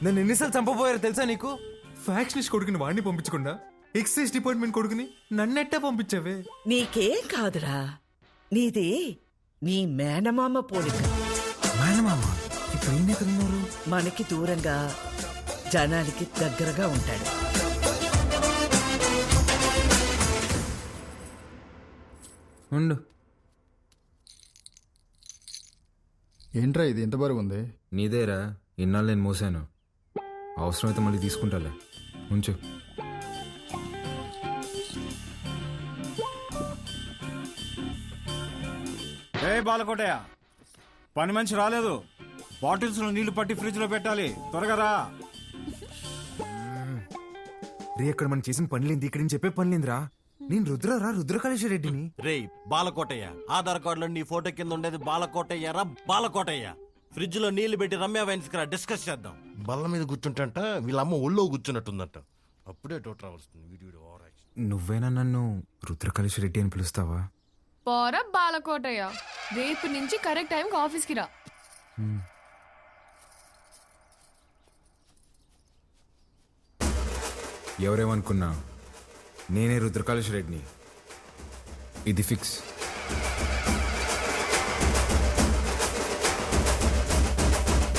నన్ను ఎన్నిసార్లు చంపబోయారో తెలుసా నీకు? ఫ్యాక్షనిస్ట్ కొడుకుని వాడిని పంపించకుండా ఎక్సైజ్ డిపార్ట్మెంట్ కొడుకుని నన్నెట్టా పంపించావే? నీకేం కాదురా, నీది నీ మేనమామ పోలిక. మేనమామ ఇప్పుడు ఈయన ఎక్కడున్నారు? మనకి దూరంగా, జనానికి దగ్గరగా ఉంటాడు. ఉండు. ఏంట్రా ఇది ఎంత బరువు ఉంది? నీదేరా, ఇన్నాళ్ళు నేను మోసాను. అవసరమైతే మళ్ళీ తీసుకుంటాలే, ఉంచు. ఏ బాలకోటయ్య, పని మనిషి రాలేదు. బాటిల్స్ లో నీళ్లు పట్టి ఫ్రిడ్జ్ లో పెట్టాలి, త్వరగా రా. రే, అక్కడ మనం చేసిన పనిలేంది, ఇక్కడ నేను చెప్పే పనిలేందిరా. నేను రుద్రకాళేశ్వర రెడ్డిని. రే బాలకోటయ్య, ఆధార్ కార్డులో నీ ఫోటో కింద ఉండేది బాలకోటయ్య రా. బాలకోటయ్య, ఫ్రిడ్జ్ లో నీళ్లు పెట్టి రమ్య వైన్స్ కి డిస్కస్ చేద్దాం. బల్ల మీద కూర్చుంటంట, వీళ్ళమ్మ ఒళ్ళో కూర్చున్నట్టుందంట. అప్పుడే డౌట్ రావాల్సింది. నువ్వేనా నన్ను రుద్రకాళేశ్వర రెడ్డి అని పిలుస్తావా? పోరా బాలకోటయ్య, రేపు నుంచి కరెక్ట్ టైంకి ఆఫీస్కి రా. ఎవరేమనుకున్నా నేనే రుద్రకాళేశ్వర రెడ్డిని. ఇది ఫిక్స్.